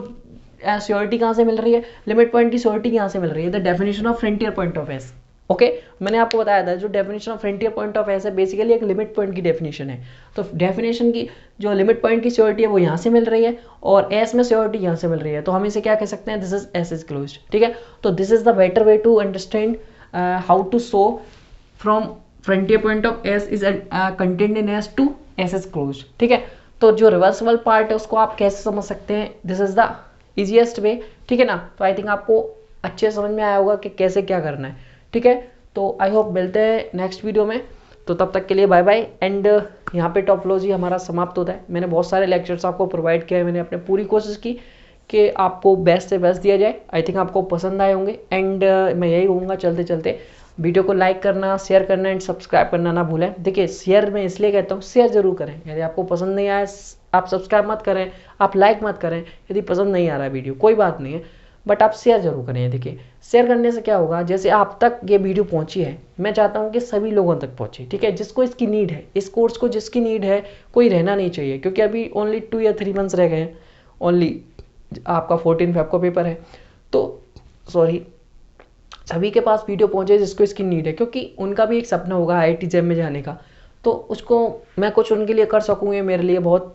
श्योरिटी कहाँ से मिल रही है, लिमिट पॉइंट की श्योरिटी कहाँ से मिल रही है, the definition of frontier point of S, okay. मैंने आपको बताया था जो definition of frontier point of S है बेसिकली एक लिमिट पॉइंट की डेफिनेशन है। तो डेफिनेशन की जो लिमिट पॉइंट की श्योरिटी है वो यहाँ से मिल रही है, और एस में श्योरिटी यहाँ से मिल रही है, तो हम इसे क्या कह सकते हैं, this is S is closed, ठीक है। तो this is the better way to understand how to show from frontier point of S is contained in S to S is closed, ठीक है। तो जो रिवर्सिबल पार्ट है उसको आप कैसे समझ सकते हैं, this is the easiest way, ठीक है ना। तो आई थिंक आपको अच्छे समझ में आया होगा कि कैसे क्या करना है, ठीक है। तो आई होप मिलते हैं नेक्स्ट वीडियो में, तो तब तक के लिए बाय बाय। एंड यहाँ पे टॉपोलॉजी हमारा समाप्त होता है। मैंने बहुत सारे लेक्चर्स आपको प्रोवाइड किए हैं, मैंने अपने पूरी कोशिश की कि आपको बेस्ट से बेस्ट दिया जाए। आई थिंक आपको पसंद आए होंगे, एंड मैं यही कहूँगा चलते चलते वीडियो को लाइक करना, शेयर करना एंड सब्सक्राइब करना ना भूलें। देखिए, शेयर मैं इसलिए कहता हूँ, शेयर जरूर करें। यदि आपको पसंद नहीं आया, आप सब्सक्राइब मत करें, आप लाइक मत करें, यदि पसंद नहीं आ रहा है वीडियो कोई बात नहीं है, बट आप शेयर जरूर करें। देखिए, शेयर करने से क्या होगा, जैसे आप तक ये वीडियो पहुंची है, मैं चाहता हूं कि सभी लोगों तक पहुंचे, ठीक है। जिसको इसकी नीड है, इस कोर्स को जिसकी नीड है, कोई रहना नहीं चाहिए, क्योंकि अभी ओनली 2 या 3 मंथ्स रह गए हैं, ओनली आपका 14 फेब का पेपर है। तो सॉरी, सभी के पास वीडियो पहुंचे जिसको इसकी नीड है, क्योंकि उनका भी एक सपना होगा IIT जैम में जाने का, तो उसको मैं कुछ उनके लिए कर सकूँ, ये मेरे लिए बहुत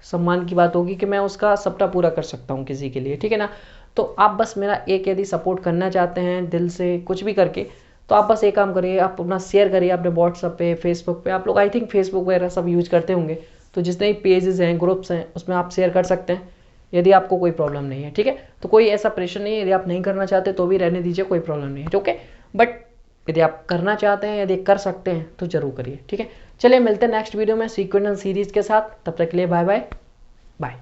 सम्मान की बात होगी कि मैं उसका सपना पूरा कर सकता हूँ किसी के लिए, ठीक है ना। तो आप बस मेरा एक यदि सपोर्ट करना चाहते हैं दिल से कुछ भी करके, तो आप बस एक काम करिए, आप अपना शेयर करिए अपने व्हाट्सएप पे, फेसबुक पे। आप लोग आई थिंक फेसबुक वगैरह सब यूज़ करते होंगे, तो जितने भी पेजेस हैं, ग्रुप्स हैं, उसमें आप शेयर कर सकते हैं यदि आपको कोई प्रॉब्लम नहीं है, ठीक है। तो कोई ऐसा प्रेशर नहीं है, यदि आप नहीं करना चाहते तो भी रहने दीजिए, कोई प्रॉब्लम नहीं है, ओके। बट यदि आप करना चाहते हैं, यदि कर सकते हैं तो जरूर करिए, ठीक है। चलिए, मिलते हैं नेक्स्ट वीडियो में सीक्वेंस सीरीज के साथ। तब तक के लिए बाय बाय बाय।